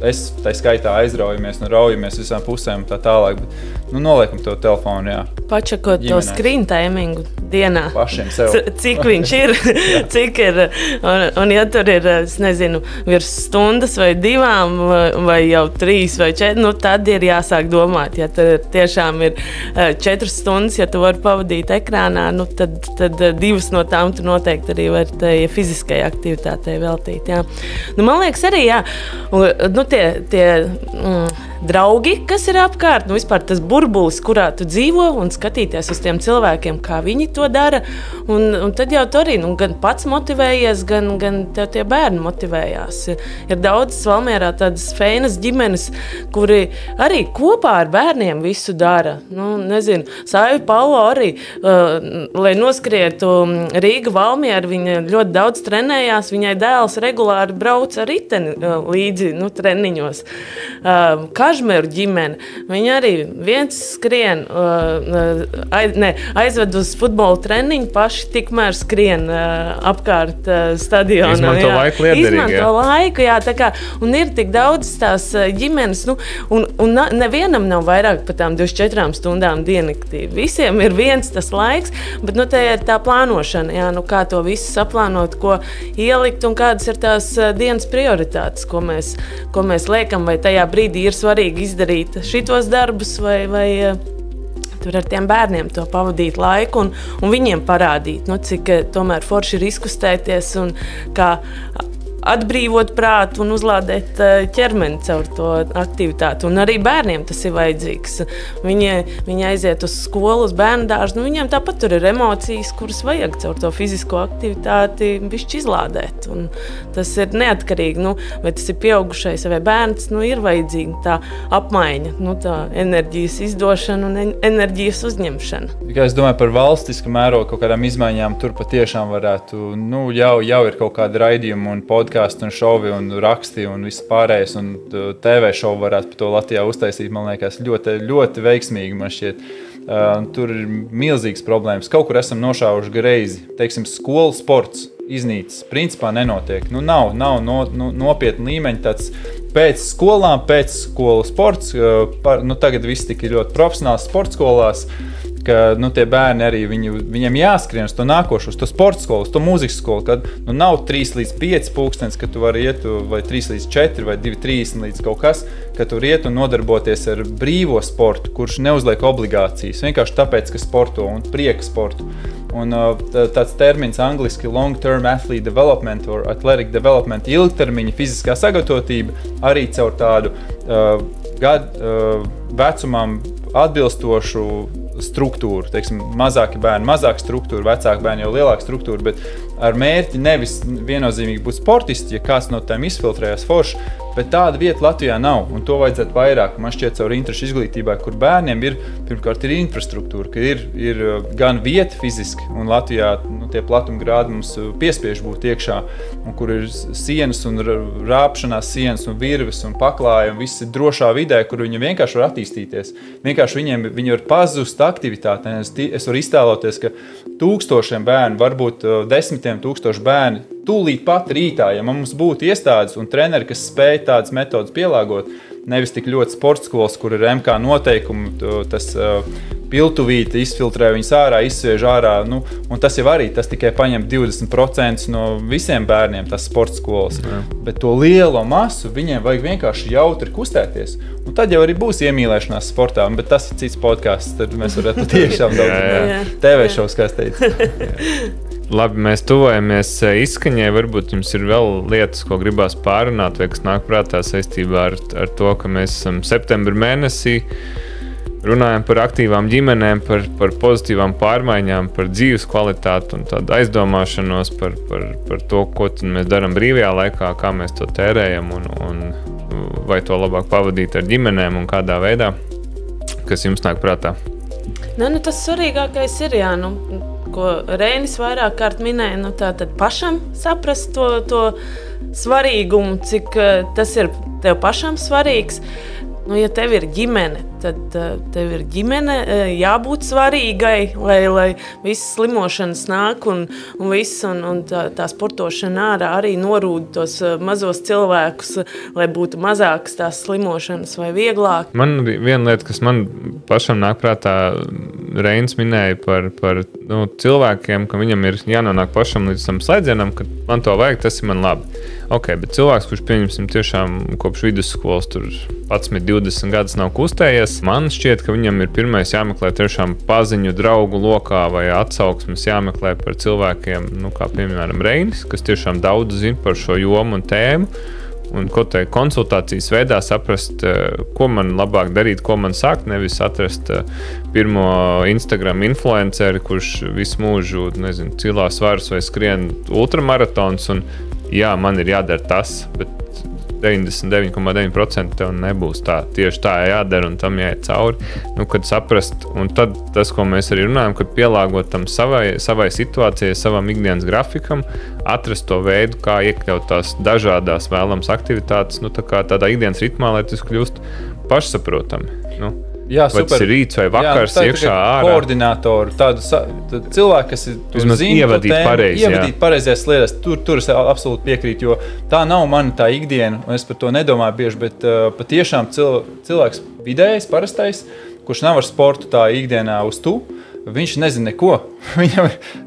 es tā skaitā aizraujamies un raujamies visām pusēm tā tālāk, bet noliekam to telefonu, jā. Pačakot to screen timingu dienā. Pašiem sev. Cik viņš ir, cik ir, un ja tur ir, es nezinu, virs stundas vai 2, vai jau 3 vai 4, tad ir jāsāk domāt, ja tur tiešām ir 4 stundas, ja tu vari pavadīt ekrānā, tad 2 no tām tu noteikti arī vari tai fiziskai aktivitātei veltīt, jā. Man liekas arī, jā, tie draugi, kas ir apkārt, vispār tas burbulis, kurā tu dzīvo un skatīties uz tiem cilvēkiem, kā viņi to dara, un tad jau tu arī, gan pats motivējies, gan tev tie bērni motivējās. Ir daudzas Valmierā tādas feinas ģimenes, kuri arī kopā ar bērniem visu dara. Nezinu, Saiva Paulo arī, lai noskrietu Rīga Valmiera, viņa ļoti daudz trenējās, viņai dēls regulāri brauc ar riteni līdzi, treniņos. Kažmeru ģimene, viņi arī viens skrien, aizved uz futbola treniņu, paši tikmēr skrien apkārt stadionā. Izmanto laiku liederīgi. Izmanto laiku, jā, tā kā, un ir tik daudz tās ģimenes, un nevienam nav vairāk par tām 24 stundām diennaktī. Visiem ir viens tas laiks, bet, tā ir tā plānošana, jā, kā to visu saplānot, ko ielikt un kādas ir tās dienas prioritātes, ko mēs liekam, vai tajā brīdī ir svarīgi izdarīt šitos darbus, vai tur ar tiem bērniem to pavadīt laiku un viņiem parādīt, cik tomēr forši ir izkustēties un kā atbrīvot prātu un uzlādēt ķermeni caur to aktivitāti. Un arī bērniem tas ir vajadzīgs. Viņi aiziet uz skolu, uz bērnu dārzu, viņiem tāpat tur ir emocijas, kuras vajag caur to fizisko aktivitāti bišķi izlādēt. Un tas ir neatkarīgi, vai tas ir pieaugušais vai bērns, ir vajadzīga tā apmaiņa, tā enerģijas izdošana un enerģijas uzņemšana. Es domāju par valstisku mērogu kaut kādām izmaiņām, tur patiešām varētu, jau ir kaut kāda raidījuma un podcastu un šovi un raksti un viss pārējais un TV šovu varētu par to Latvijā uztaisīt, man liekas, ļoti, ļoti veiksmīgi man šķiet. Tur ir milzīgas problēmas. Kaut kur esam nošāvuši greizi. Teiksim, skolu sports iznīcis. Principā nenotiek. Nav nopietna līmeņa tāds pēc skolām, pēc skolu sports, tagad viss tik ir ļoti profesionāls sports skolās, ka tie bērni arī viņiem jāskrien uz to nākošo, uz to sporta skolu, uz to mūzikas skolu, kad nav 3 līdz 5 pulkstenis, ka tu vari iet, vai 3 līdz 4, vai 2-3 līdz kaut kas, ka tu iet un nodarboties ar brīvo sportu, kurš neuzliek obligācijas, vienkārši tāpēc, ka sporto un prieka sportu. Un tāds termins angliski long-term athlete development or athletic development, ilgtermiņa fiziskā sagatavotība, arī caur tādu vecumam atbilstošu struktūru, teiksim, mazāki bērni, mazāka struktūra, vecāki bērni jau lielāka struktūra, bet ar mērķi nevis viennozīmīgi būt sportisti, ja kāds no tiem izfiltrējās forši, bet tāda vieta Latvijā nav, un to vajadzētu vairāk. Man šķiet caur interešu izglītībā, kur bērniem pirmkārt ir infrastruktūra, ka ir gan vieta fiziski, un Latvijā tie platumgrādi mums piespiež būt iekšā, un kur ir sienas un rāpšanās sienas un virves un paklāja, un viss ir drošā vidē, kur viņi vienkārši var attīstīties. Vienkārši viņi var pazust aktivitātē. Es varu iztēloties, ka tūkstošiem bērnu, varbūt 10 000 bērni, tūlīt pat rītā, ja mums būtu iestādes un treneri, kas spēj tādas metodas pielāgot, nevis tik ļoti sporta skolas, kur ir MK noteikumi, tas piltuvīti izfiltrē viņus ārā, izsviež ārā, un tas jau arī, tas tikai paņem 20% no visiem bērniem, tas sporta skolas. Jā. Bet to lielo masu viņiem vajag vienkārši jautri kustēties. Un tad jau arī būs iemīlēšanās sportā, bet tas ir cits podcasts, tad mēs varētu tiešām daudz TV šovs, kā es teicu. Labi, mēs tuvojamies izskaņai. Varbūt jums ir vēl lietas, ko gribās pārunāt, vai kas nāk prātā saistībā ar to, ka mēs esam septembra mēnesī, runājam par aktīvām ģimenēm, par pozitīvām pārmaiņām, par dzīves kvalitāti un tādu aizdomāšanos par to, ko mēs darām brīvajā laikā, kā mēs to tērējam un vai to labāk pavadīt ar ģimenēm un kādā veidā, kas jums nāk prātā. Tas svarīgākais ir, ko Reinis vairāk kārt minēja, tātad pašam saprast to svarīgumu, cik tas ir tev pašam svarīgs. Ja tev ir ģimene, tad tev ir ģimene jābūt svarīgai, lai visas slimošanas nāk un viss, un tā sportošana ārā arī norūda tos mazos cilvēkus, lai būtu mazākas tās slimošanas vai vieglāk. Man viena lieta, kas man pašam nāk prātā, Reinis minēja par cilvēkiem, ka viņam ir jānonāk pašam līdz tam slēdzienam, ka man to vajag, tas ir man labi. Ok, bet cilvēks, kurš pieņemsim tiešām kopš vidusskolas tur 11-20 gadus nav kustējies, man šķiet, ka viņam ir pirmais jāmeklē tiešām paziņu draugu lokā vai atsauksmes jāmeklē par cilvēkiem, kā piemēram Reinis, kas tiešām daudz zina par šo jomu un tēmu, un ko te konsultācijas veidā saprast, ko man labāk darīt, ko man sākt, nevis atrast pirmo Instagram influenceri, kurš visu mūžu, cilā svarus vai skrien ultramaratons, un jā, man ir jādara tas, bet 99,9% tev nebūs tā. Tieši tā jādara un tam jāiet cauri. Kad saprast, un tad tas, ko mēs arī runājam, kad pielāgot tam savai situācijai, savam ikdienas grafikam, atrast to veidu, kā iekļaut tās dažādās vēlams aktivitātes, tādā ikdienas ritmā, lai tas kļūst pašsaprotami. Jā, vai tas ir rīts vai vakars, iekšā ārā. Koordinātori, tādu cilvēku, kas zina ievadīt pareizajās lietās. Tur es absolūti piekrītu, jo tā nav mana tā ikdiena, un es par to nedomāju bieži, bet patiešām cilvēks vidējais, parastais, kurš nav ar sportu tā ikdienā uz tu, viņš nezina neko.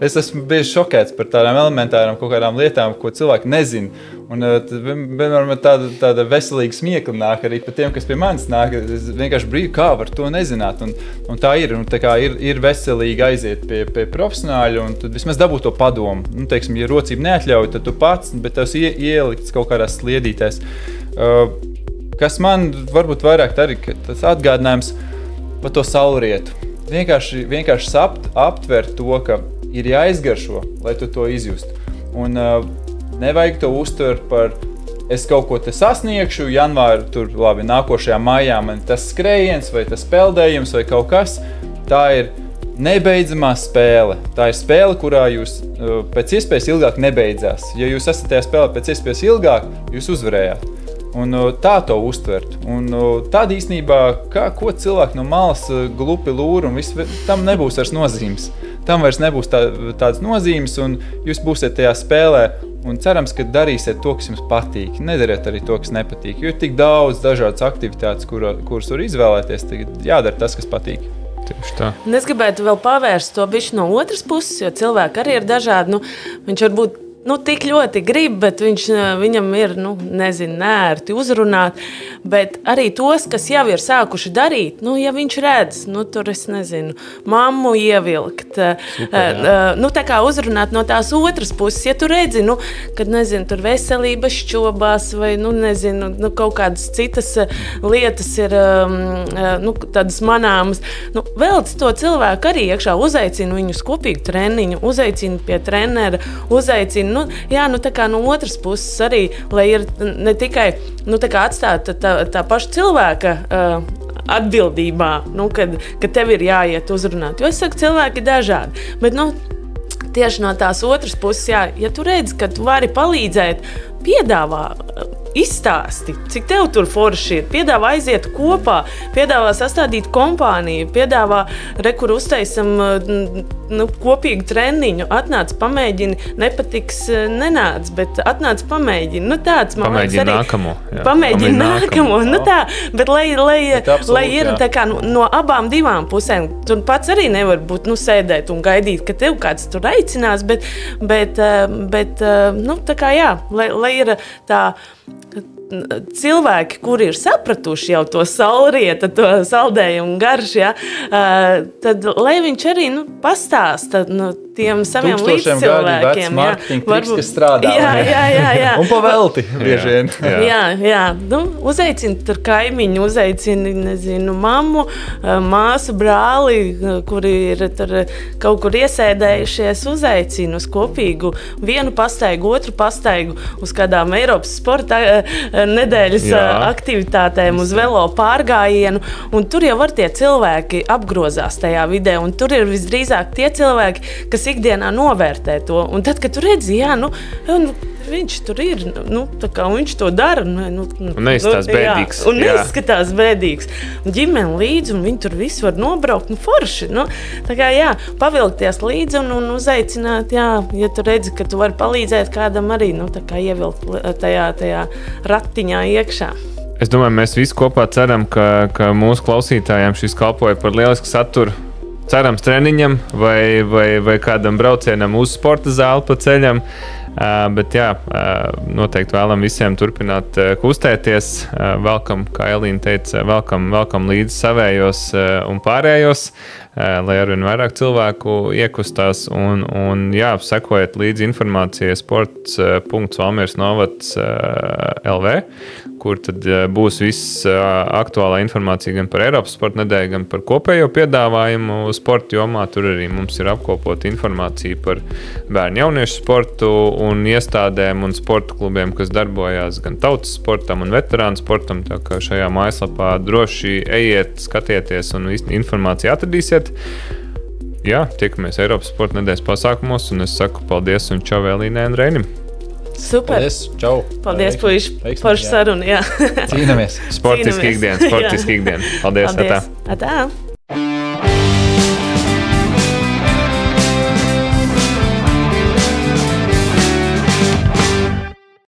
Es esmu bieži šokēts par tādām elementārām kaut kādām lietām, ko cilvēki nezina. Un vienmēr man tāda veselīga smiekla nāk arī par tiem, kas pie manis nāk. Es vienkārši brīvi, kā var to nezināt. Un tā ir. Un tā kā ir veselīgi aiziet pie profesionāļa un tad vismaz dabūt to padomu. Teiksim, ja rocība neatļauj, tad tu pats, bet tas ielikts kaut kādās sliedītēs. Kas man varbūt vairāk arī tas atgādinājums par to saulrietu. Vienkārši aptvert to, ka ir jāizgaršo, lai tu to izjustu. Un nevajag to uztvert par es kaut ko te sasniegšu, janvāri, nākošajā maijā man tas skrējiens vai tas peldējums vai kaut kas. Tā ir nebeidzamā spēle. Tā ir spēle, kurā jūs pēc iespējas ilgāk nebeidzās. Ja jūs esat tajā spēlē pēc iespējas ilgāk, jūs uzvarējāt. Un tā to uztvert. Un tāda īstenībā, ko cilvēki no malas glupi lūra, un tam nebūs vairs nozīmes. Tam vairs nebūs tādas nozīmes, un jūs būsiet tajā spēlē Un cerams, ka darīsiet to, kas jums patīk. Nedariet arī to, kas nepatīk. Jo ir tik daudz dažādas aktivitātes, kuras var izvēlēties. Tagad jādara tas, kas patīk. Tieši tā. Un es gribētu vēl pavērst to bišķi no otras puses, jo cilvēki arī ir dažādi. Viņš varbūt tik ļoti grib, bet viņam ir, neērti uzrunāt. Bet arī tos, kas jau ir sākuši darīt, ja viņš redz, tur es nezinu, mammu ievilkt. Super, tā kā uzrunāt no tās otras puses, ja tu redzi, kad, nezinu, tur veselības šķobās vai, kaut kādas citas lietas ir, tādas manāmas. Velc to cilvēku arī iekšā, uzaicina viņu uz kopīgu treniņu, uzaicina pie trenera, uzaicina, tā kā no otras puses arī, lai ir ne tikai, tā kā atstāt tā paša cilvēka atbildībā, kad tev ir jāiet uzrunāt. Jo es saku, cilvēki ir dažādi, bet, tieši no tās otras puses, ja tu redzi, ka tu vari palīdzēt, piedāvā, izstāsti, cik tev tur forši ir, piedāvā aiziet kopā, piedāvā sastādīt kompāniju, piedāvā, kur uztaisam kopīgu treniņu, atnāc, pamēģini, nepatiks, nenāc, bet atnāc, pamēģini, tāds, man liekas, arī. Nākamo. Pamēģini nākamo, bet lai ir tā kā no abām divām pusēm, tu pats arī nevar būt, sēdēt un gaidīt, ka tev kāds tur aicinās, bet tā kā lai ir tā cilvēki, kuri ir sapratuši jau to saulrieta, to saldējumu garšu, tad lai viņš arī pastāsta tiem saviem līdzcilvēkiem. Marketing kas strādā. Jā. Un pavelti bieži vien. Jā. Uzaicini tur kaimiņu, uzaicini, nezinu, mammu, māsu, brāli, kuri ir tur kaut kur iesēdējušies, uzaicini uz kopīgu vienu pastaigu, otru pastaigu, uz kādām Eiropas sporta nedēļas aktivitātēm, uz velo pārgājienu, un tur jau var tie cilvēki apgrozās tajā vidē, un tur ir visdrīzāk tie cilvēki, kas ikdienā novērtē to. Un tad, kad tu redzi, viņš tur ir, tā kā viņš to dara. Un neizskatās bēdīgs. Un neizskatās bēdīgs. Ģimene līdzi, un viņi tur visu var nobraukt, forši. Tā kā, pavilkties līdzi un uzaicināt, ja tu redzi, ka tu vari palīdzēt kādam arī, tā kā ievilkt tajā ratiņā iekšā. Es domāju, mēs visi kopā ceram, ka mūsu klausītājiem šis kalpoja par lielisku saturu. Cerams treniņam vai kādam braucienam uz sporta zāli pa ceļam. Bet noteikti vēlam visiem turpināt kustēties. Velkam, kā Elīna teica, velkam līdzi savējos un pārējos, lai arvien vairāk cilvēku iekustās. Un sekojiet līdzi informācijai sports.valmieras LV, kur tad būs viss aktuālā informācija gan par Eiropas sporta nedēļu, gan par kopējo piedāvājumu sporta jomā. Tur arī mums ir apkopota informācija par bērnu jauniešu sportu un iestādēm un sporta klubiem, kas darbojās gan tautas sportam un veterānu sportam. Tā kā šajā mājaslapā droši ejiet, skatieties un informāciju atradīsiet. Tiekamies Eiropas sporta nedēļas pasākumos, un es saku paldies un čau Elīnai un Reinim. Super. Paldies, čau. Paldies, puiši, par sarunu, Cīnamies. Sportiski ikdien. Paldies. Atā.